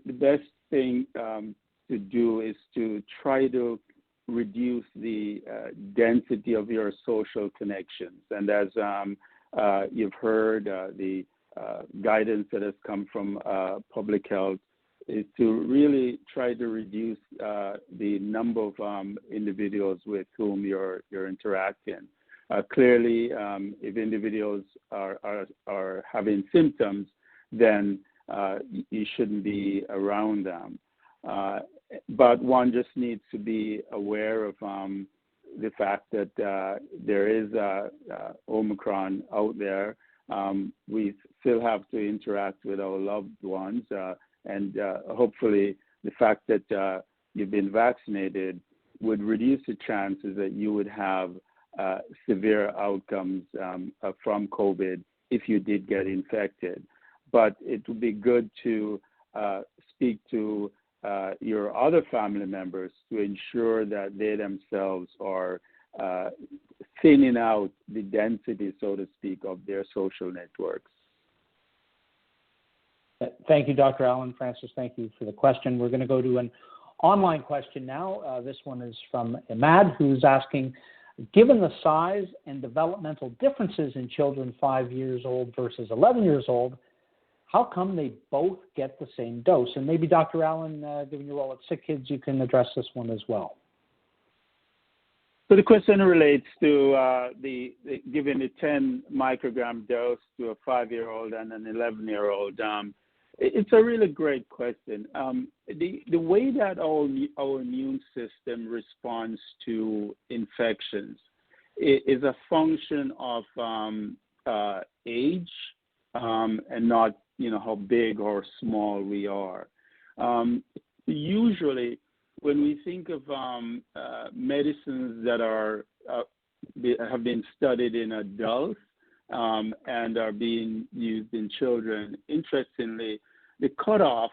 best thing to do is to try to reduce the density of your social connections. And as you've heard, the guidance that has come from public health is to really try to reduce the number of individuals with whom you're interacting. Clearly, if individuals are having symptoms, then you shouldn't be around them. But one just needs to be aware of the fact that there is Omicron out there. We still have to interact with our loved ones, and hopefully the fact that you've been vaccinated would reduce the chances that you would have severe outcomes from COVID if you did get infected. But it would be good to speak to your other family members to ensure that they themselves are thinning out the density, so to speak, of their social networks. Thank you, Dr. Alan. Francis, thank you for the question. We're going to go to an online question now. This one is from Imad, who's asking, given the size and developmental differences in children 5 years old versus 11 years old, how come they both get the same dose? And maybe Dr. Allen, given your role at Sick Kids, you can address this one as well. So the question relates to giving a 10 microgram dose to a 5-year-old and an 11-year-old. It's a really great question. The way that our immune system responds to infections is a function of age and not how big or small we are. Usually, when we think of medicines that have been studied in adults and are being used in children, interestingly, the cutoff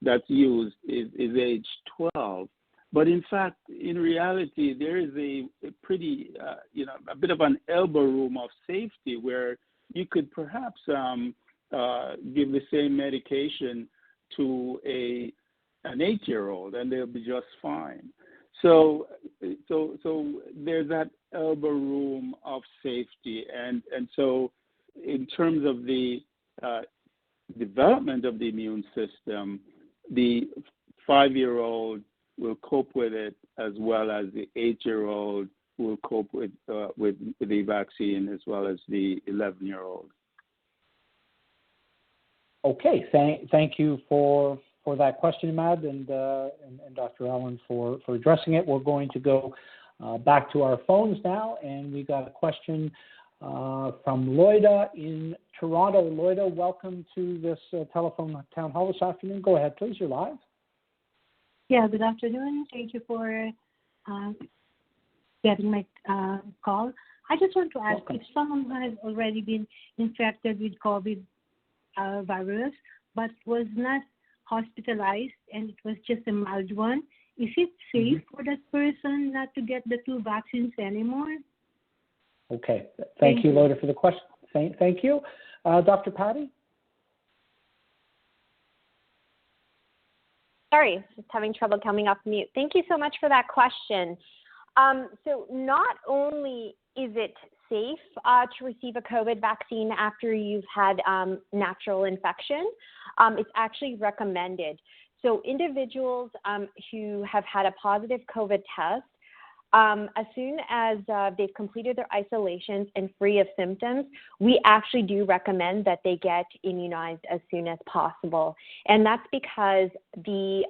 that's used is age 12. But in fact, in reality, there is a pretty, a bit of an elbow room of safety where you could perhaps give the same medication to an 8-year-old and they'll be just fine. So there's that elbow room of safety, and so in terms of the development of the immune system, the 5-year-old will cope with it as well as the 8-year-old will cope with the vaccine as well as the 11-year-old. Okay, thank you for that question, Imad, and Dr. Allen for addressing it. We're going to go back to our phones now, and we got a question from Loida in Toronto. Loida, welcome to this telephone town hall this afternoon. Go ahead, please. You're live. Yeah, good afternoon. Thank you for getting my call. I just want to ask, if someone has already been infected with COVID virus but was not hospitalized and it was just a mild one, is it safe for that person not to get the 2 vaccines anymore? Okay. Thank you, Loida, for the question. Thank you. Dr. Patty? Sorry, just having trouble coming off mute. Thank you so much for that question. So not only is it safe to receive a COVID vaccine after you've had natural infection, it's actually recommended. So individuals who have had a positive COVID test, as soon as they've completed their isolations and free of symptoms, we actually do recommend that they get immunized as soon as possible. And that's because the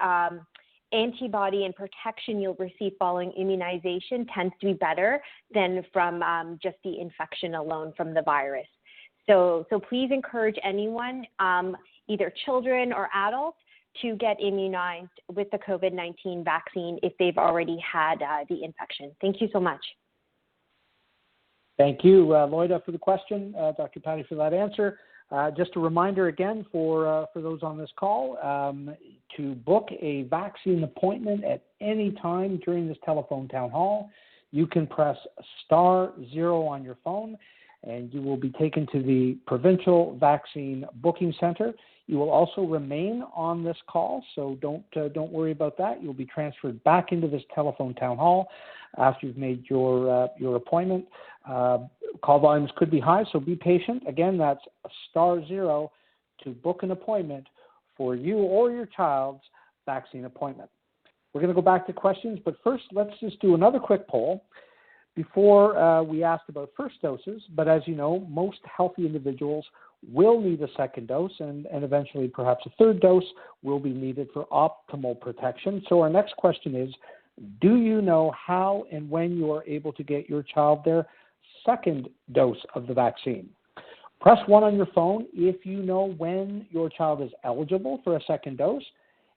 antibody and protection you'll receive following immunization tends to be better than from just the infection alone from the virus. So please encourage anyone, either children or adults, to get immunized with the COVID-19 vaccine if they've already had the infection. Thank you so much. Thank you, Loida, for the question. Dr. Patty, for that answer. Just a reminder again for those on this call, to book a vaccine appointment at any time during this telephone town hall, you can press *0 on your phone. and you will be taken to the Provincial Vaccine Booking Center. You will also remain on this call, so don't worry about that. You'll be transferred back into this telephone town hall after you've made your appointment. Call volumes could be high, so be patient. Again, that's *0 to book an appointment for you or your child's vaccine appointment. We're going to go back to questions, but first let's just do another quick poll. Before we asked about first doses, but as you know, most healthy individuals will need a second dose, and eventually perhaps a third dose will be needed for optimal protection. So our next question is, do you know how and when you are able to get your child their second dose of the vaccine? Press 1 on your phone if you know when your child is eligible for a second dose,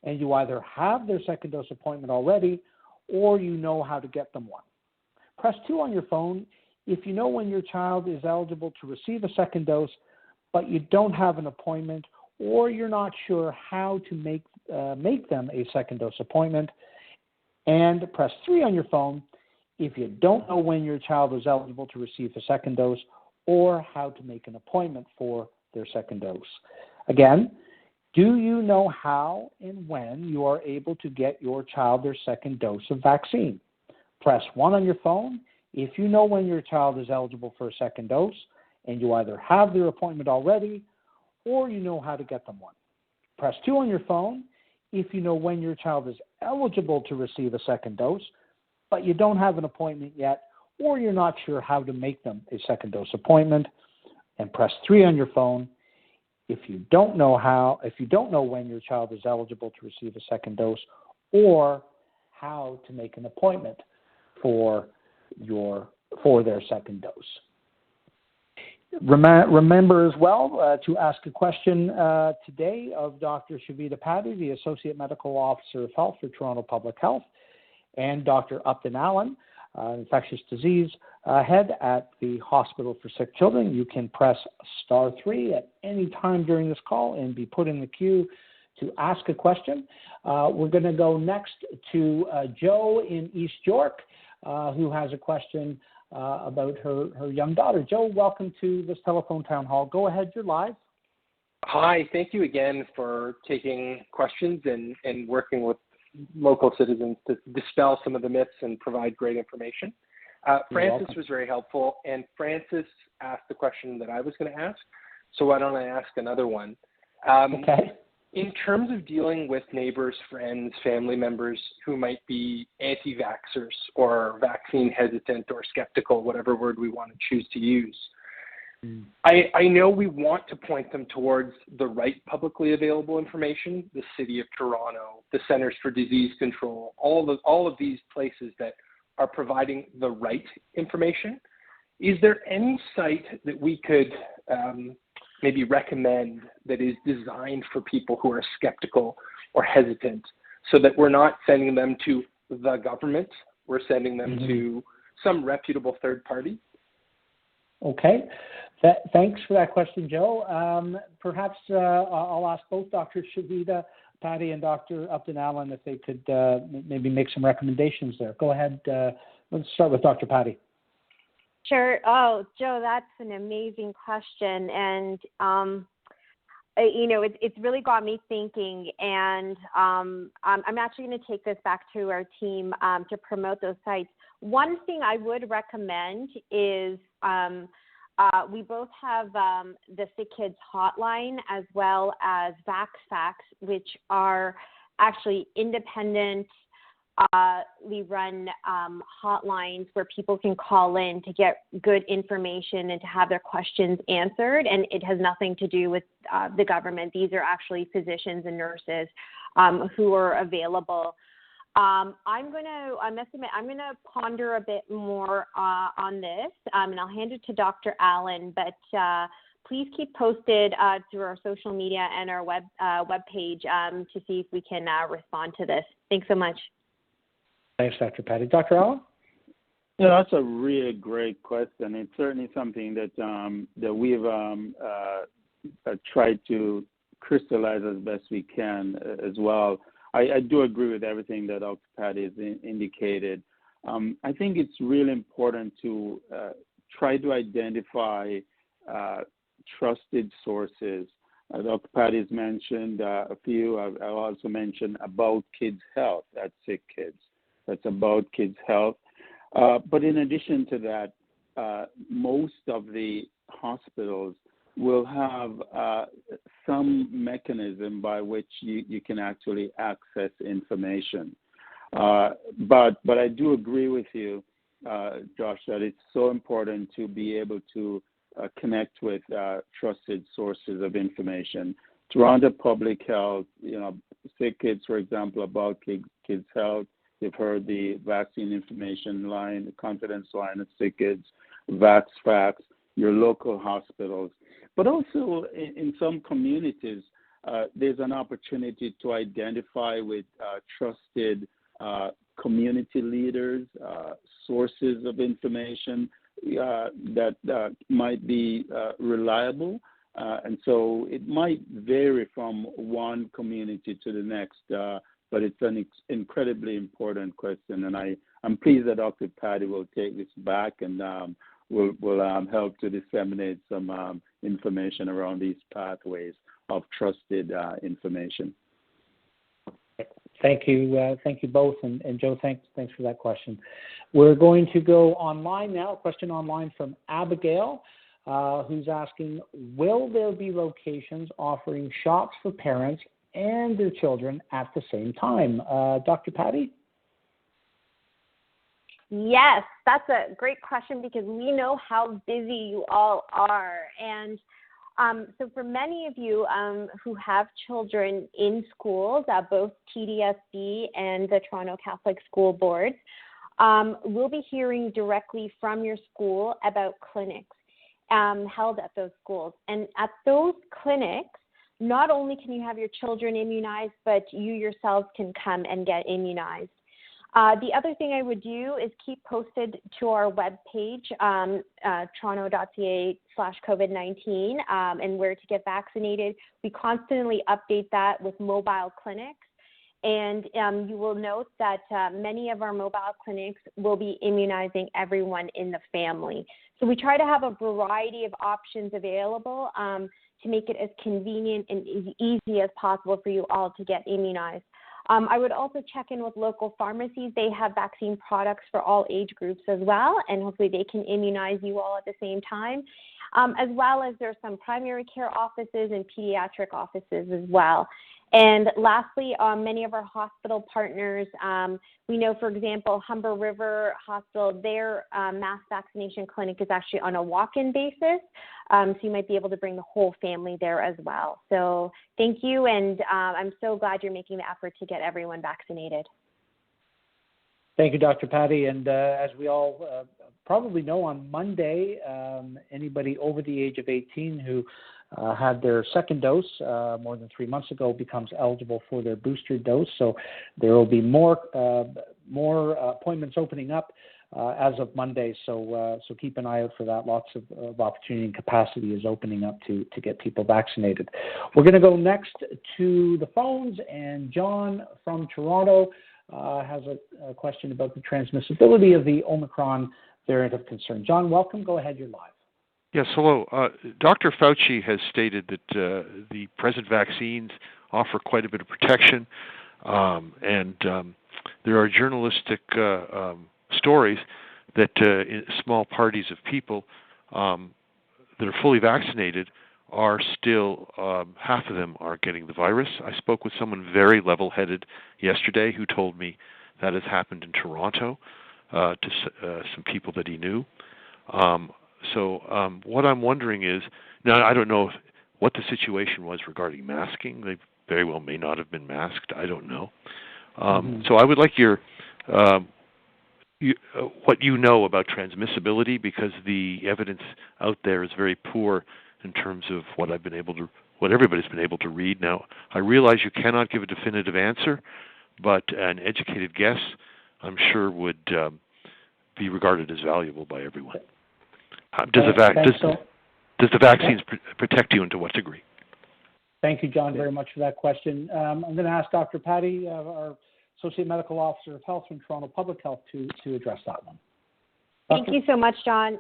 and you either have their second dose appointment already or you know how to get them one. Press 2 on your phone if you know when your child is eligible to receive a second dose, but you don't have an appointment or you're not sure how to make them a second dose appointment. And press 3 on your phone if you don't know when your child is eligible to receive a second dose or how to make an appointment for their second dose. Again, do you know how and when you are able to get your child their second dose of vaccine? Press 1 on your phone if you know when your child is eligible for a second dose and you either have their appointment already or you know how to get them one. Press 2 on your phone if you know when your child is eligible to receive a second dose, but you don't have an appointment yet or you're not sure how to make them a second dose appointment. And press 3 on your phone if you don't know when your child is eligible to receive a second dose or how to make an appointment for their second dose. Remember as well to ask a question today of Dr. Shavita Paddy, the Associate Medical Officer of Health for Toronto Public Health, and Dr. Upton Allen, infectious disease head at the Hospital for Sick Children. You can press *3 at any time during this call and be put in the queue to ask a question. We're going to go next to Joe in East York, who has a question about her young daughter. Joe, welcome to this telephone town hall. Go ahead, you're live. Hi, thank you again for taking questions and working with local citizens to dispel some of the myths and provide great information. Francis was very helpful, and Francis asked the question that I was going to ask, so why don't I ask another one? Okay. In terms of dealing with neighbors, friends, family members who might be anti-vaxxers or vaccine hesitant or skeptical, whatever word we want to choose to use, I know we want to point them towards the right publicly available information, the City of Toronto, the Centers for Disease Control, all of these places that are providing the right information. Is there any site that we could maybe recommend that is designed for people who are skeptical or hesitant so that we're not sending them to the government, we're sending them to some reputable third party? Okay. Thanks for that question, Joe. Perhaps I'll ask both Dr. Shavita Paddy and Dr. Upton Allen if they could maybe make some recommendations there. Go ahead. Let's start with Dr. Paddy. Sure. Oh, Joe, that's an amazing question. And, it's really got me thinking. And I'm actually going to take this back to our team to promote those sites. One thing I would recommend is we both have the Sick Kids Hotline as well as VaxFax, which are actually independent we run hotlines where people can call in to get good information and to have their questions answered, and it has nothing to do with the government. These are actually physicians and nurses who are available. I'm gonna ponder a bit more on this, and I'll hand it to Dr. Allen. But please keep posted through our social media and our webpage to see if we can respond to this. Thanks so much. Thanks, Dr. Paddy. Dr. Allen? Yeah, that's a really great question. It's certainly something that that we've tried to crystallize as best we can as well. I do agree with everything that Dr. Paddy has indicated. I think it's really important to try to identify trusted sources. Dr. Patty's mentioned a few. I'll also mention About Kids Health. That's Sick Kids. That's About Kids Health. But in addition to that, most of the hospitals will have some mechanism by which you can actually access information. But I do agree with you, Josh, that it's so important to be able to connect with trusted sources of information. Toronto Public Health, Sick Kids, for example, About Kids Health. You've heard the vaccine information line, the confidence line of Sick Kids, VaxFax, your local hospitals. But also in some communities, there's an opportunity to identify with trusted community leaders, sources of information that might be reliable. And so it might vary from one community to the next, but it's an incredibly important question. And I'm pleased that Dr. Patty will take this back and will help to disseminate some information around these pathways of trusted information. Thank you both, and Joe, thanks for that question. We're going to go online now. A question online from Abigail, who's asking, will there be locations offering shots for parents and their children at the same time? Dr. Patty? Yes, that's a great question because we know how busy you all are. And so for many of you who have children in schools, both TDSB and the Toronto Catholic School Board, we'll be hearing directly from your school about clinics held at those schools. And at those clinics, not only can you have your children immunized, but you yourselves can come and get immunized. The other thing I would do is keep posted to our webpage, toronto.ca/COVID-19, and where to get vaccinated. We constantly update that with mobile clinics. And you will note that many of our mobile clinics will be immunizing everyone in the family. So we try to have a variety of options available to make it as convenient and as easy as possible for you all to get immunized. I would also check in with local pharmacies. They have vaccine products for all age groups as well, and hopefully they can immunize you all at the same time, as well as there's some primary care offices and pediatric offices as well. And lastly, many of our hospital partners, we know, for example, Humber River Hospital, their mass vaccination clinic is actually on a walk-in basis, so you might be able to bring the whole family there as well. So thank you, and I'm so glad you're making the effort to get everyone vaccinated. Thank you, Dr. Patty. And as we all probably know, on Monday, anybody over the age of 18 who had their second dose more than 3 months ago becomes eligible for their booster dose. So there will be more appointments opening up as of Monday. So keep an eye out for that. Lots of opportunity and capacity is opening up to get people vaccinated. We're going to go next to the phones, and John from Toronto has a question about the transmissibility of the Omicron variant of concern. John, welcome. Go ahead. You're live. Yes, hello. Dr. Fauci has stated that the present vaccines offer quite a bit of protection, and there are journalistic stories that in small parties of people that are fully vaccinated are still, half of them are getting the virus. I spoke with someone very level-headed yesterday who told me that has happened in Toronto to some people that he knew. So what I'm wondering is, now I don't know what the situation was regarding masking. They very well may not have been masked. I don't know. So I would like your what you know about transmissibility, because the evidence out there is very poor in terms of what everybody's been able to read. Now, I realize you cannot give a definitive answer, but an educated guess, I'm sure, would be regarded as valuable by everyone. Does the vaccines protect you, and to what degree? Thank you, John, very much for that question. I'm going to ask Dr. Patty, our Associate Medical Officer of Health from Toronto Public Health, to address that one. Thank you so much, John.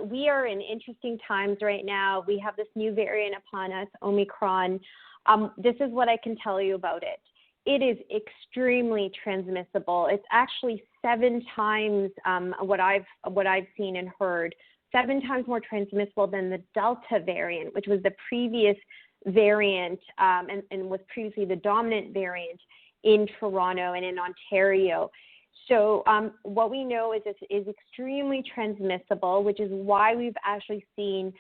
We are in interesting times right now. We have this new variant upon us, Omicron. This is what I can tell you about it. It is extremely transmissible. It's actually 7 times what I've seen and heard, 7 times more transmissible than the Delta variant, which was the previous variant and was previously the dominant variant in Toronto and in Ontario. So what we know is it is extremely transmissible, which is why we've actually seen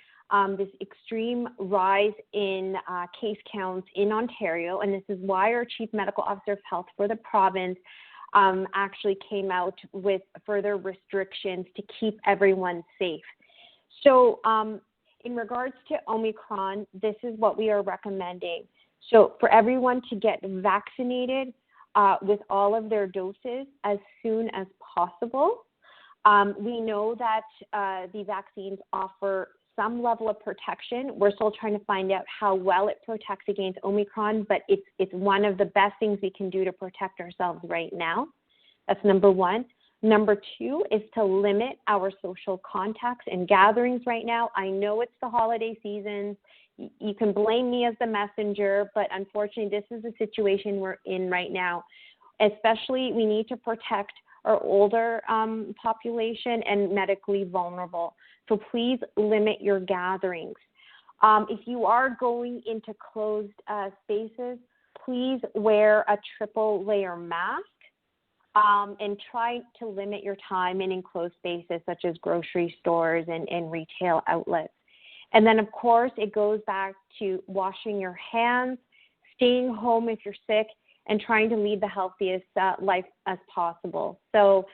this extreme rise in case counts in Ontario. And this is why our Chief Medical Officer of Health for the province actually came out with further restrictions to keep everyone safe. So in regards to Omicron, this is what we are recommending. So for everyone to get vaccinated with all of their doses as soon as possible. We know that the vaccines offer some level of protection. We're still trying to find out how well it protects against Omicron, but it's one of the best things we can do to protect ourselves right now. That's number one. Number 2 is to limit our social contacts and gatherings right now. I know it's the holiday season. You can blame me as the messenger, but unfortunately, this is the situation we're in right now. Especially, we need to protect our older population and medically vulnerable. So please limit your gatherings. If you are going into closed spaces, please wear a triple layer mask and try to limit your time in enclosed spaces such as grocery stores and retail outlets. And then, of course, it goes back to washing your hands, staying home if you're sick, and trying to lead the healthiest life as possible. So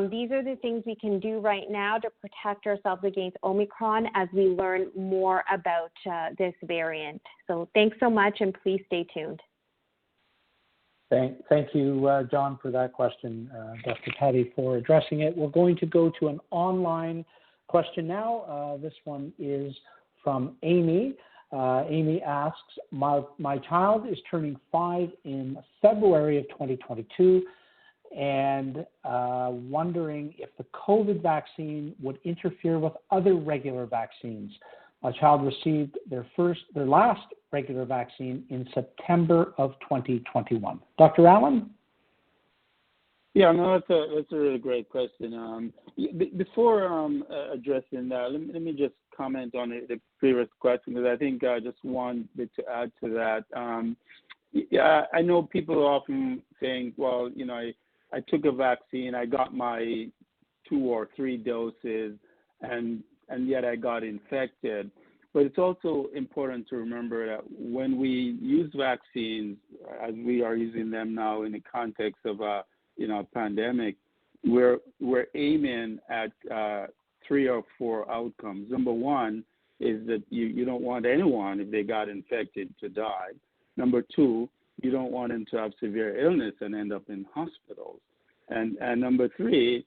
these are the things we can do right now to protect ourselves against Omicron as we learn more about this variant. So thanks so much, and please stay tuned. Thank you, John, for that question, Dr. Patty, for addressing it. We're going to go to an online question now. This one is from Amy. Amy asks, my child is turning 5 in February of 2022 and wondering if the COVID vaccine would interfere with other regular vaccines. My child received their last regular vaccine in September of 2021. Dr. Allen? Yeah, no, that's a really great question. Before addressing that, let me just comment on the previous question, because I think I just wanted to add to that. Yeah, I know people often think, well, you know, I took a vaccine, I got my 2 or 3 doses, and yet I got infected. But it's also important to remember that when we use vaccines, as we are using them now in the context of a pandemic, we're aiming at 3 or 4 outcomes. Number 1 is that you don't want anyone, if they got infected, to die. Number 2, you don't want them to have severe illness and end up in hospitals. And number 3,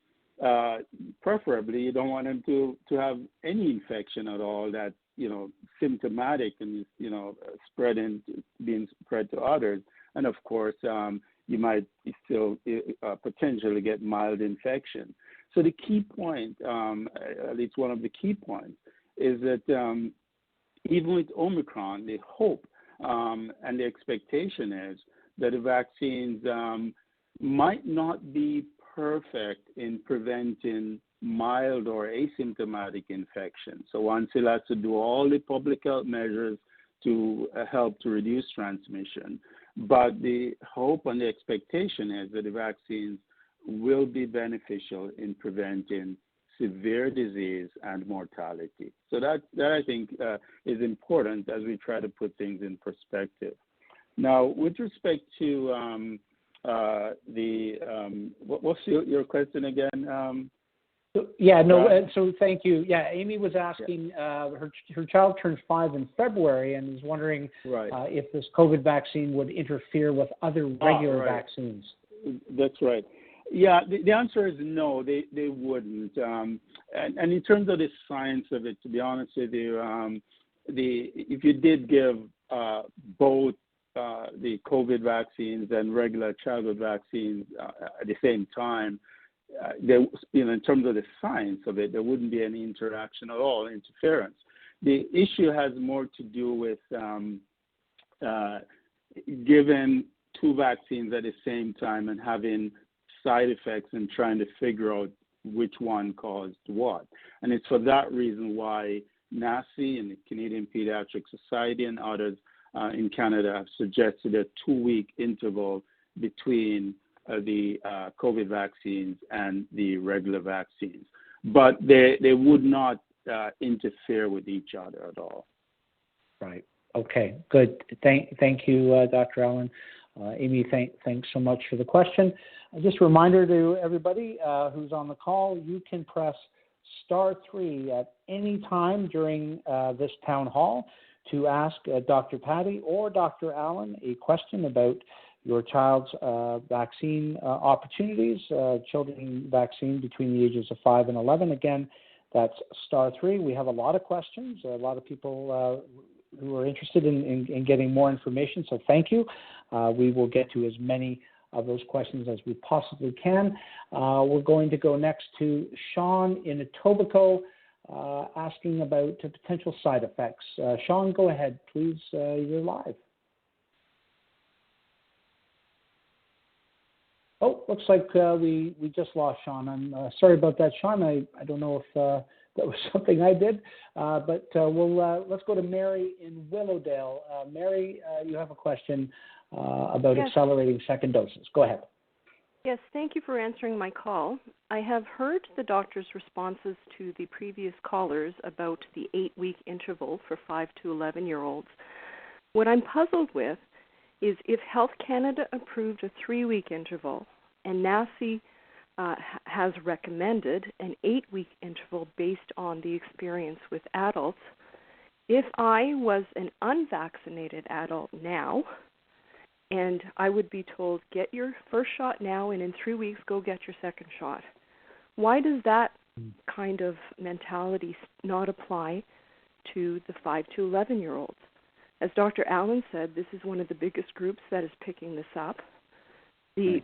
preferably, you don't want them to have any infection at all that, symptomatic and, being spread to others. And of course, you might still potentially get mild infection. So the key point, at least one of the key points, is that even with Omicron, the hope and the expectation is that the vaccines might not be perfect in preventing mild or asymptomatic infection. So one still has to do all the public health measures to help to reduce transmission. But the hope and the expectation is that the vaccines will be beneficial in preventing severe disease and mortality. So that I think is important as we try to put things in perspective. Now, with respect to what's your question again? So thank you. Yeah, Amy was asking, her child turns 5 in February and is wondering if this COVID vaccine would interfere with other regular vaccines. That's right. Yeah, the answer is no, they wouldn't. And in terms of the science of it, to be honest with you, if you did give both the COVID vaccines and regular childhood vaccines at the same time, in terms of the science of it, there wouldn't be any interaction at all, interference. The issue has more to do with giving two vaccines at the same time and having side effects and trying to figure out which one caused what. And it's for that reason why NACI and the Canadian Pediatric Society and others in Canada have suggested a 2-week interval between the COVID vaccines and the regular vaccines. But they would not interfere with each other at all. Right. Okay, good. Thank you, Dr. Allen. Amy, thanks so much for the question. Just a reminder to everybody who's on the call, you can press *3 at any time during this town hall to ask Dr. Patty or Dr. Allen a question about your child's vaccine opportunities, children vaccine between the ages of 5 and 11. Again, that's *3. We have a lot of questions, a lot of people who are interested in getting more information, so thank you. We will get to as many of those questions as we possibly can. We're going to go next to Sean in Etobicoke asking about potential side effects. Sean, go ahead, please. You're live. Oh, looks like we just lost Sean. I'm sorry about that, Sean. I don't know if that was something I did, but let's go to Mary in Willowdale. Mary, you have a question about accelerating second doses. Go ahead. Yes, thank you for answering my call. I have heard the doctor's responses to the previous callers about the 8-week interval for 5 to 11-year-olds. What I'm puzzled with is if Health Canada approved a 3-week interval and NACI has recommended an 8-week interval based on the experience with adults, if I was an unvaccinated adult now, and I would be told, get your first shot now, and in 3 weeks, go get your second shot. Why does that kind of mentality not apply to the 5 to 11-year-olds? As Dr. Allen said, this is one of the biggest groups that is picking this up. The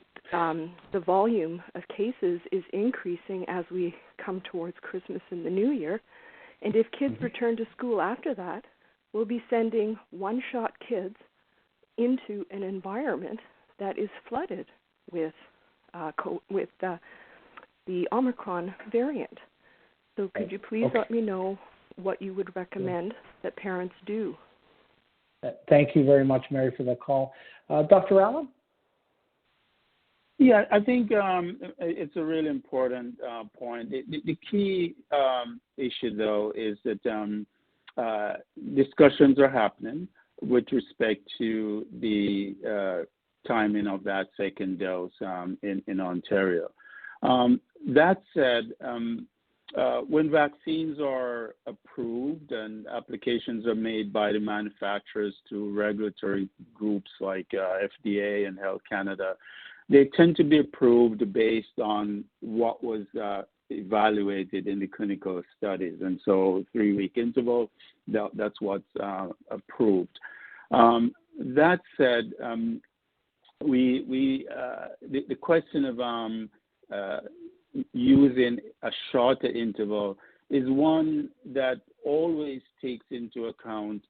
volume of cases is increasing as we come towards Christmas and the New Year. And if kids return to school after that, we'll be sending one-shot kids into an environment that is flooded with the Omicron variant. So could you please let me know what you would recommend that parents do? Thank you very much, Mary, for that call. Dr. Allen? Yeah, I think it's a really important point. The key issue, though, is that discussions are happening with respect to the timing of that second dose in Ontario. That said, when vaccines are approved and applications are made by the manufacturers to regulatory groups like FDA and Health Canada, they tend to be approved based on what was evaluated in the clinical studies. And so 3-week interval, that's what's approved. That said, the question of using a shorter interval is one that always takes into account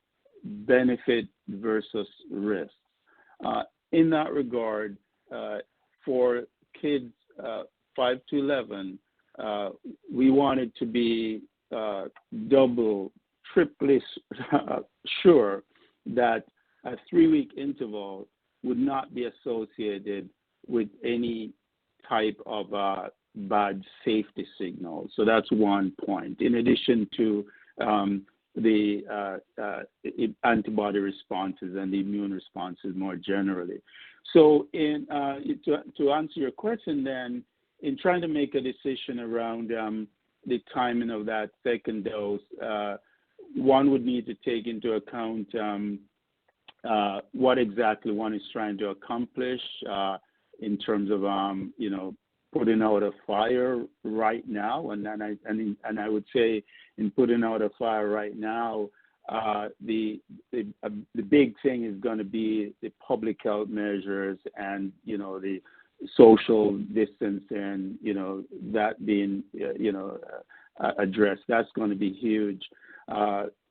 benefit versus risk. In that regard, for kids 5 to 11, we wanted to be triply sure that a 3-week interval would not be associated with any type of bad safety signal. So that's one point. In addition to the antibody responses and the immune responses more generally. So to answer your question then, in trying to make a decision around the timing of that second dose, one would need to take into account what exactly one is trying to accomplish in terms of putting out a fire right now, and I would say in putting out a fire right now, the big thing is going to be the public health measures and the social distancing, that being, addressed. That's going to be huge.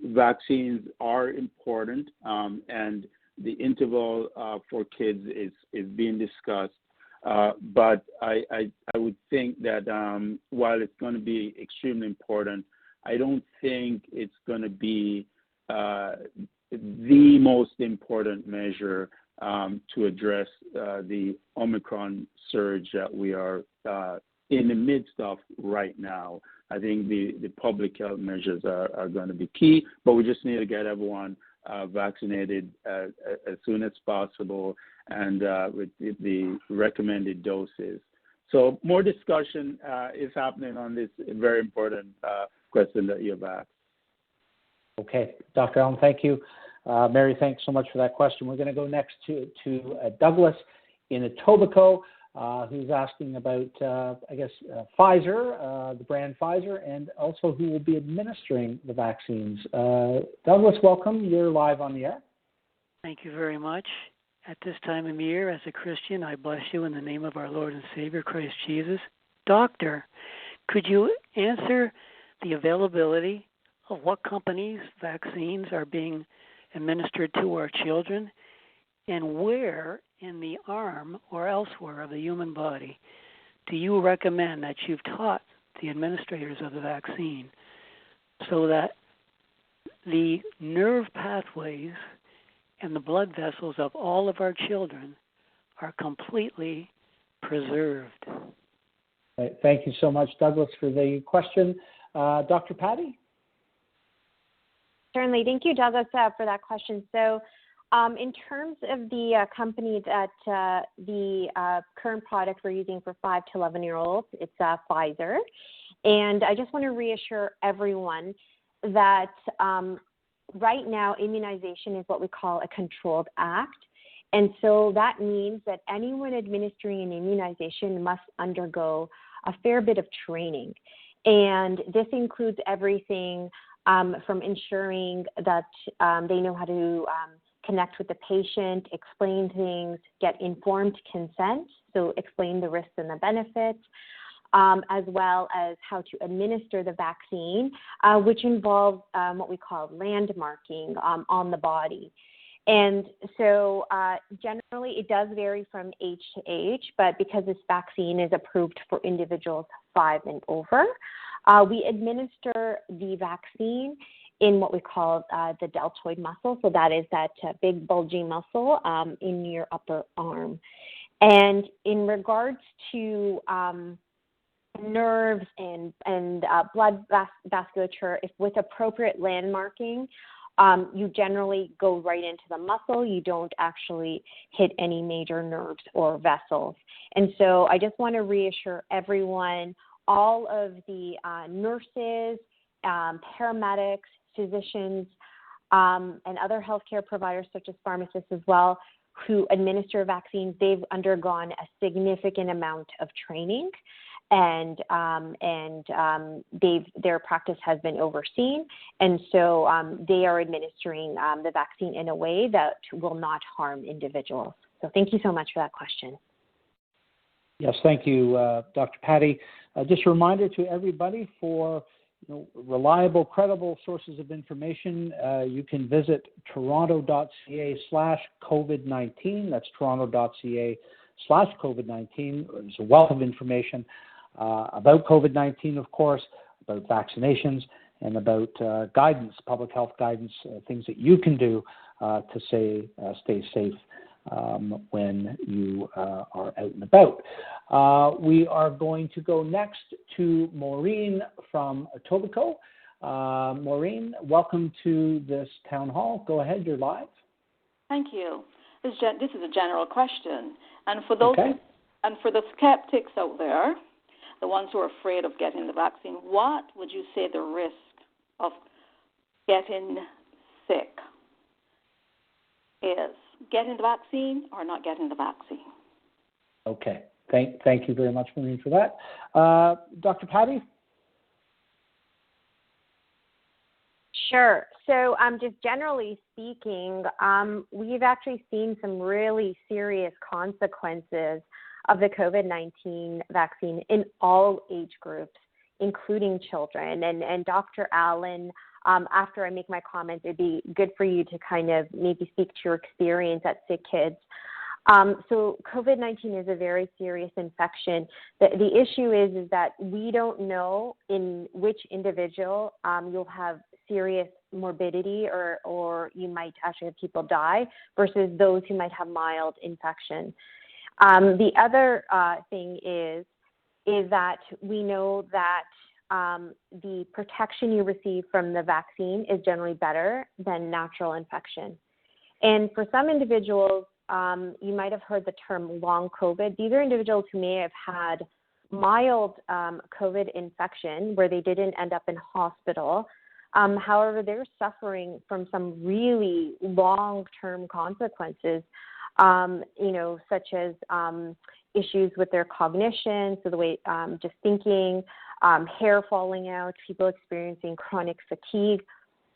Vaccines are important, and the interval for kids is being discussed. But I would think that while it's going to be extremely important, I don't think it's going to be the most important measure to address the Omicron surge that we are in the midst of right now. I think the public health measures are going to be key, but we just need to get everyone vaccinated as soon as possible and with the recommended doses. So more discussion is happening on this very important question that you've asked. Okay, Dr. Allen, thank you. Mary, thanks so much for that question. We're going to go next to Douglas in Etobicoke, who's asking about, Pfizer, the brand Pfizer, and also who will be administering the vaccines. Douglas, welcome. You're live on the air. Thank you very much. At this time of year, as a Christian, I bless you in the name of our Lord and Savior, Christ Jesus. Doctor, could you answer the availability of what companies' vaccines are being administered to our children, and where in the arm or elsewhere of the human body do you recommend that you've taught the administrators of the vaccine so that the nerve pathways and the blood vessels of all of our children are completely preserved? Thank you so much, Douglas, for the question. Dr. Patty? Certainly. Thank you, Douglas, for that question. So in terms of the company that the current product we're using for 5 to 11-year-olds, it's Pfizer. And I just want to reassure everyone that right now immunization is what we call a controlled act. And so that means that anyone administering an immunization must undergo a fair bit of training. And this includes everything from ensuring that they know how to connect with the patient, explain things, get informed consent, so explain the risks and the benefits, as well as how to administer the vaccine, which involves what we call landmarking on the body. And so generally it does vary from age to age, but because this vaccine is approved for individuals 5 and over, we administer the vaccine in what we call the deltoid muscle. So that is that big bulging muscle in your upper arm. And in regards to nerves and blood vasculature, if with appropriate landmarking, you generally go right into the muscle. You don't actually hit any major nerves or vessels. And so I just want to reassure everyone, all of the nurses, paramedics, physicians, and other healthcare providers such as pharmacists as well, who administer vaccines, they've undergone a significant amount of training, and their practice has been overseen, and so they are administering the vaccine in a way that will not harm individuals. So thank you so much for that question. Yes, thank you, Dr. Patty. Just a reminder to everybody, for reliable, credible sources of information, you can visit toronto.ca/COVID-19. That's toronto.ca/COVID-19. There's a wealth of information about COVID-19, of course, about vaccinations, and about guidance, public health guidance, things that you can do to stay safe when you are out and about. We are going to go next to Maureen from Etobicoke. Maureen, welcome to this town hall. Go ahead, you're live. Thank you. This is a general question, and for those and for the skeptics out there, the ones who are afraid of getting the vaccine, what would you say the risk of getting sick is? Getting the vaccine or not getting the vaccine? Okay. Thank you very much, Maureen, for that. Dr. Patty? Sure. So just generally speaking, we've actually seen some really serious consequences of the COVID-19 vaccine in all age groups, including children. And Dr. Allen, after I make my comments, it'd be good for you to kind of maybe speak to your experience at Sick Kids. So COVID-19 is a very serious infection. The issue is that we don't know in which individual you'll have serious morbidity or you might actually have people die versus those who might have mild infection. The other thing is that we know that the protection you receive from the vaccine is generally better than natural infection. And for some individuals, you might have heard the term long COVID. These are individuals who may have had mild COVID infection where they didn't end up in hospital. However, they're suffering from some really long-term consequences, such as issues with their cognition, so the way just thinking, hair falling out, people experiencing chronic fatigue.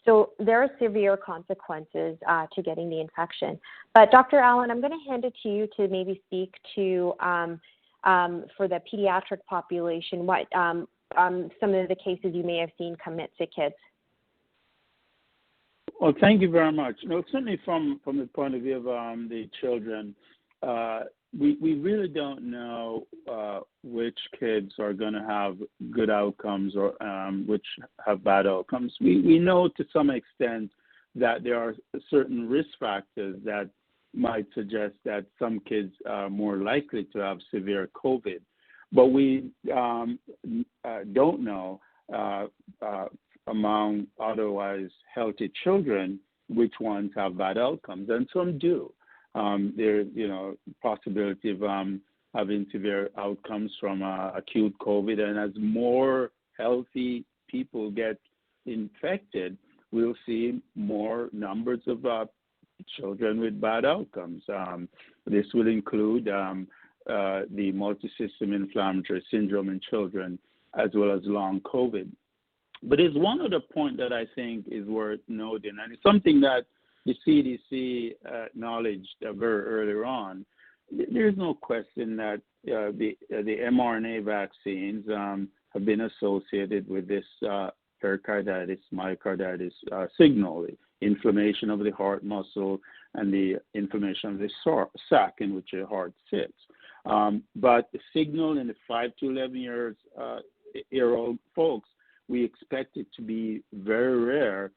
So there are severe consequences to getting the infection. But Dr. Allen, I'm going to hand it to you to maybe speak to, for the pediatric population, what some of the cases you may have seen come at Sick Kids. Well, thank you very much. Certainly from the point of view of the children, we really don't know which kids are going to have good outcomes or which have bad outcomes. We know to some extent that there are certain risk factors that might suggest that some kids are more likely to have severe COVID, but we don't know among otherwise healthy children which ones have bad outcomes, and some do. There's, possibility of having severe outcomes from acute COVID, and as more healthy people get infected, we'll see more numbers of children with bad outcomes. This will include the multisystem inflammatory syndrome in children, as well as long COVID. But there's one other point that I think is worth noting, and it's something that the CDC acknowledged very early on. There's no question that the mRNA vaccines have been associated with this pericarditis, myocarditis signal, inflammation of the heart muscle and the inflammation of the sac in which your heart sits. But the signal in the 5 to 11-year-old folks, we expect it to be very rare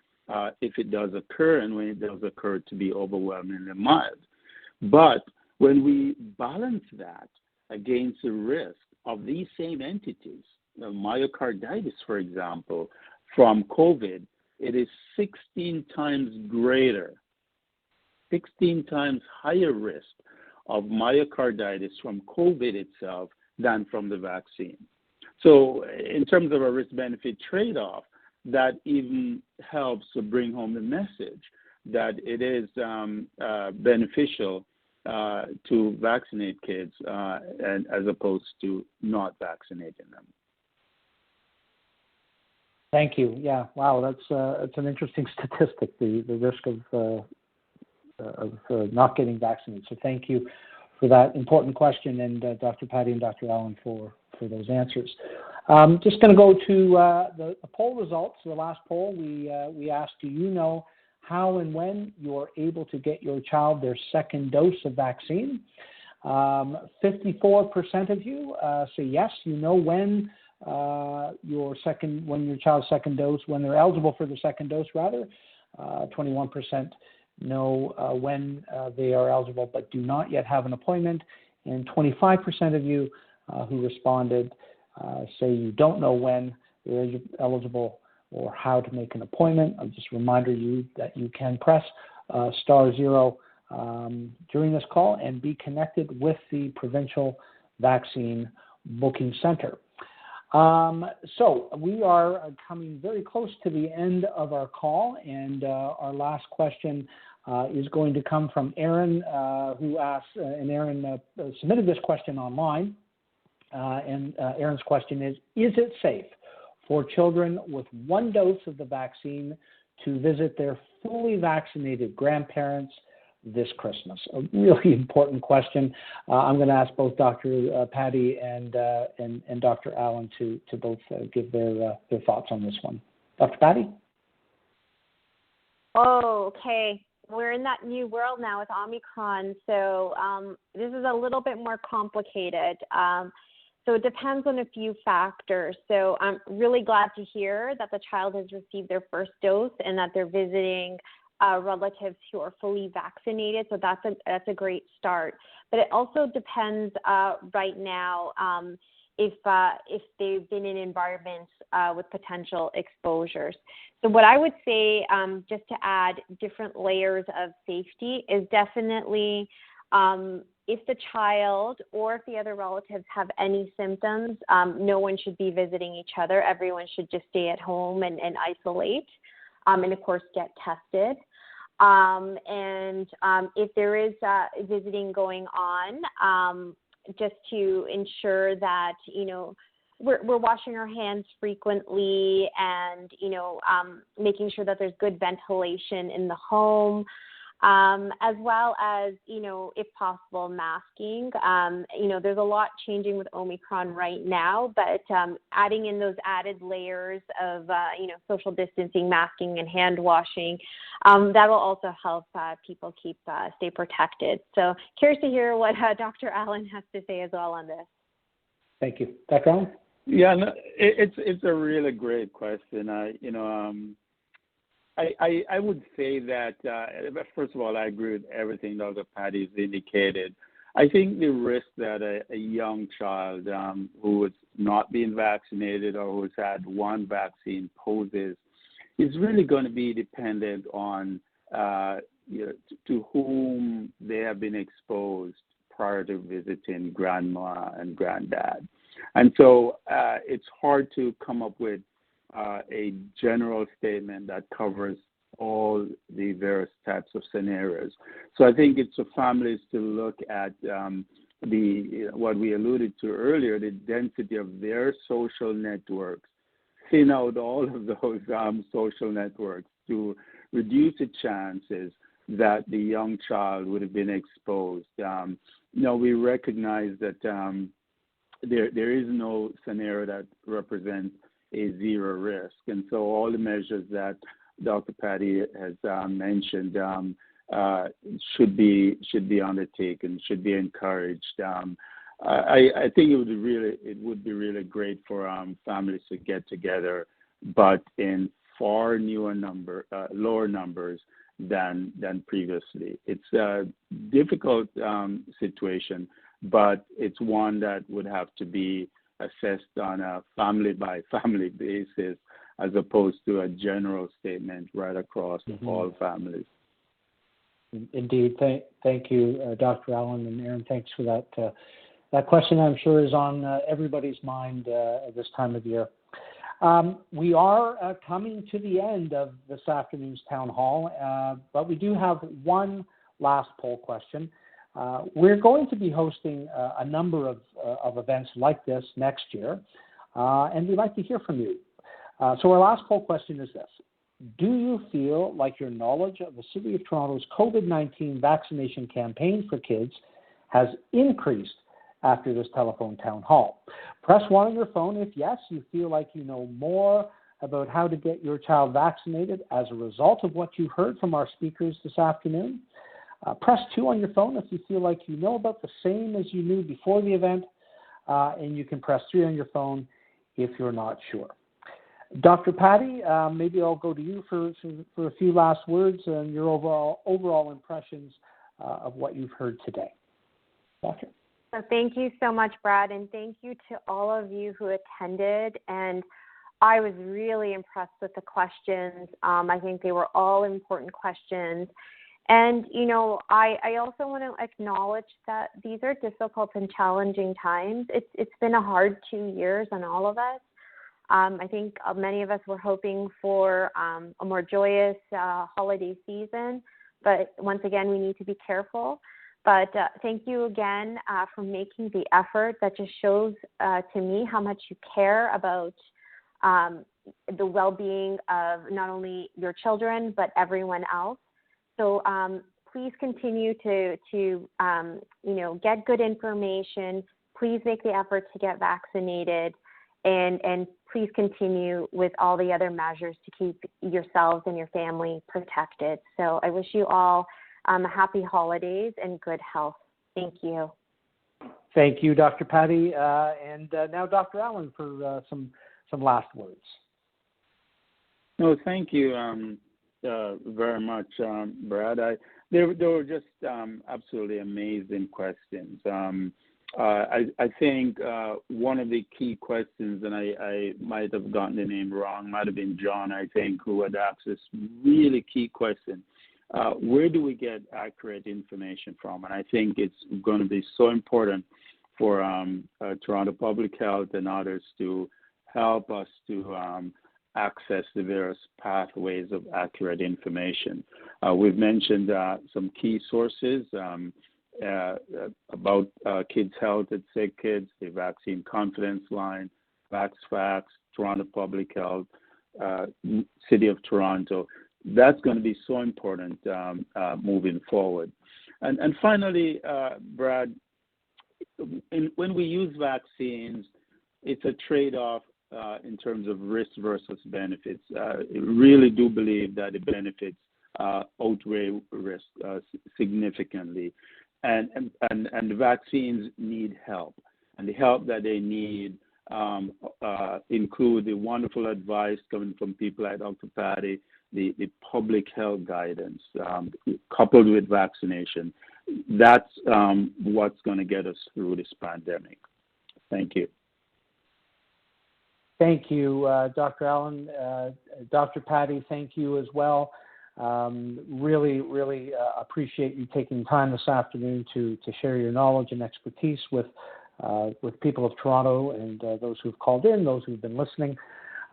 if it does occur, and when it does occur, to be overwhelmingly mild. But when we balance that against the risk of these same entities, myocarditis, for example, from COVID, it is 16 times greater, 16 times higher risk of myocarditis from COVID itself than from the vaccine. So in terms of a risk-benefit trade-off, that even helps to bring home the message that it is beneficial to vaccinate kids and as opposed to not vaccinating them. Thank you. Yeah, wow, that's an interesting statistic, the risk of not getting vaccinated. So thank you for that important question, and Dr. Patty and Dr. Allen for those answers. Just going to go to the poll results. The last poll, we asked, do you know how and when you're able to get your child their second dose of vaccine? 54% of you say yes, you know when your child's second dose, when they're eligible for the second dose, rather. 21% know when they are eligible but do not yet have an appointment, and 25% of you who responded say you don't know when they're eligible or how to make an appointment. I'll just remind you that you can press *0 during this call and be connected with the Provincial Vaccine Booking Center. So we are coming very close to the end of our call, and our last question is going to come from Aaron, who asked, and Aaron submitted this question online. And Aaron's question is it safe for children with one dose of the vaccine to visit their fully vaccinated grandparents this Christmas? A really important question. I'm going to ask both Dr. Patty and Dr. Allen to both give their thoughts on this one. Dr. Patty? Oh, okay. We're in that new world now with Omicron, so this is a little bit more complicated. So it depends on a few factors. So I'm really glad to hear that the child has received their first dose and that they're visiting relatives who are fully vaccinated. So that's a great start. But it also depends right now if they've been in environments with potential exposures. So what I would say, just to add different layers of safety, is definitely if the child or if the other relatives have any symptoms, no one should be visiting each other. Everyone should just stay at home and isolate, and of course get tested. And if there is visiting going on, just to ensure that, we're washing our hands frequently and, making sure that there's good ventilation in the home, as well as, if possible, masking. There's a lot changing with Omicron right now, but adding in those added layers of, social distancing, masking, and hand washing, that will also help people stay protected. So curious to hear what Dr. Allen has to say as well on this. Thank you. Dr. Allen? Yeah, no, it's a really great question. I would say that, first of all, I agree with everything Dr. Patty's indicated. I think the risk that a young child who is not being vaccinated or who's had one vaccine poses is really going to be dependent on to whom they have been exposed prior to visiting grandma and granddad. And so it's hard to come up with a general statement that covers all the various types of scenarios. So I think it's for families to look at what we alluded to earlier, the density of their social networks, thin out all of those social networks to reduce the chances that the young child would have been exposed. We recognize that there is no scenario that represents a zero risk. And so all the measures that Dr. Patty has mentioned should be undertaken, should be encouraged. I think it would be really great for families to get together, but in far lower numbers than previously. It's a difficult situation, but it's one that would have to be assessed on a family-by-family basis as opposed to a general statement right across all families. Indeed. Thank you, Dr. Allen and Aaron. Thanks for that. That question, I'm sure, is on everybody's mind at this time of year. We are coming to the end of this afternoon's town hall, but we do have one last poll question. We're going to be hosting a number of events like this next year, and we'd like to hear from you. So our last poll question is this. Do you feel like your knowledge of the City of Toronto's COVID-19 vaccination campaign for kids has increased after this telephone town hall? Press 1 on your phone if yes, you feel like you know more about how to get your child vaccinated as a result of what you heard from our speakers this afternoon. Press 2 on your phone if you feel like you know about the same as you knew before the event, and you can press 3 on your phone if you're not sure. Dr. Patty, maybe I'll go to you for a few last words and your overall impressions of what you've heard today. Doctor? So thank you so much, Brad, and thank you to all of you who attended. And I was really impressed with the questions. I think they were all important questions. And, I also want to acknowledge that these are difficult and challenging times. It's been a hard 2 years on all of us. I think many of us were hoping for a more joyous holiday season, but once again, we need to be careful. But thank you again for making the effort. That just shows to me how much you care about the well-being of not only your children but everyone else. So please continue to get good information. Please make the effort to get vaccinated, and please continue with all the other measures to keep yourselves and your family protected. So I wish you all happy holidays and good health. Thank you. Thank you, Dr. Patty. And now Dr. Allen for some last words. No, thank you very much, Brad. They were just absolutely amazing questions. I think one of the key questions, and I might have gotten the name wrong, might have been John, I think, who had asked this really key question. Where do we get accurate information from? And I think it's going to be so important for Toronto Public Health and others to help us to access the various pathways of accurate information. We've mentioned some key sources about kids' health at Sick Kids, the Vaccine Confidence Line, VaxFax, Toronto Public Health, City of Toronto. That's going to be so important moving forward. And finally, Brad, when we use vaccines, it's a trade-off in terms of risk versus benefits. I really do believe that the benefits outweigh risk significantly. And the vaccines need help. And the help that they need include the wonderful advice coming from people like Dr. Patty, the public health guidance, coupled with vaccination. That's what's going to get us through this pandemic. Thank you. Thank you, Dr. Allen. Dr. Patty, thank you as well. Really appreciate you taking time this afternoon to share your knowledge and expertise with people of Toronto and those who've called in, those who've been listening.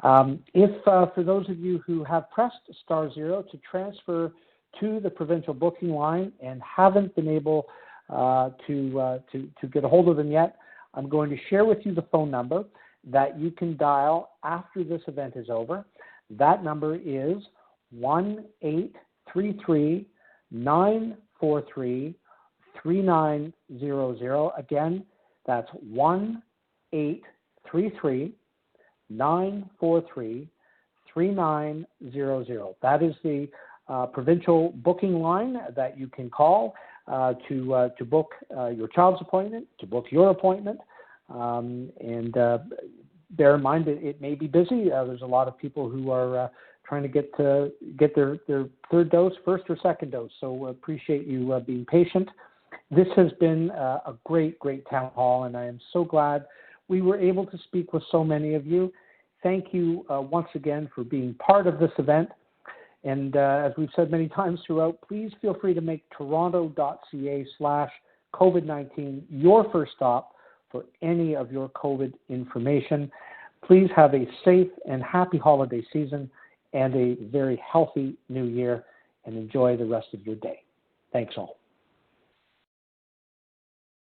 If for those of you who have pressed *0 to transfer to the provincial booking line and haven't been able to get a hold of them yet, I'm going to share with you the phone number that you can dial after this event is over. That number is 1-833-943-3900. Again, that's 1-833-943-3900. That is the provincial booking line that you can call to book your child's appointment, to book your appointment. And bear in mind that it may be busy. There's a lot of people who are trying to get their third dose, first or second dose. So appreciate you being patient. This has been a great town hall, and I am so glad we were able to speak with so many of you. Thank you once again for being part of this event. And as we've said many times throughout, please feel free to make toronto.ca/COVID-19 your first stop for any of your COVID information. Please have a safe and happy holiday season and a very healthy new year, and enjoy the rest of your day. Thanks all.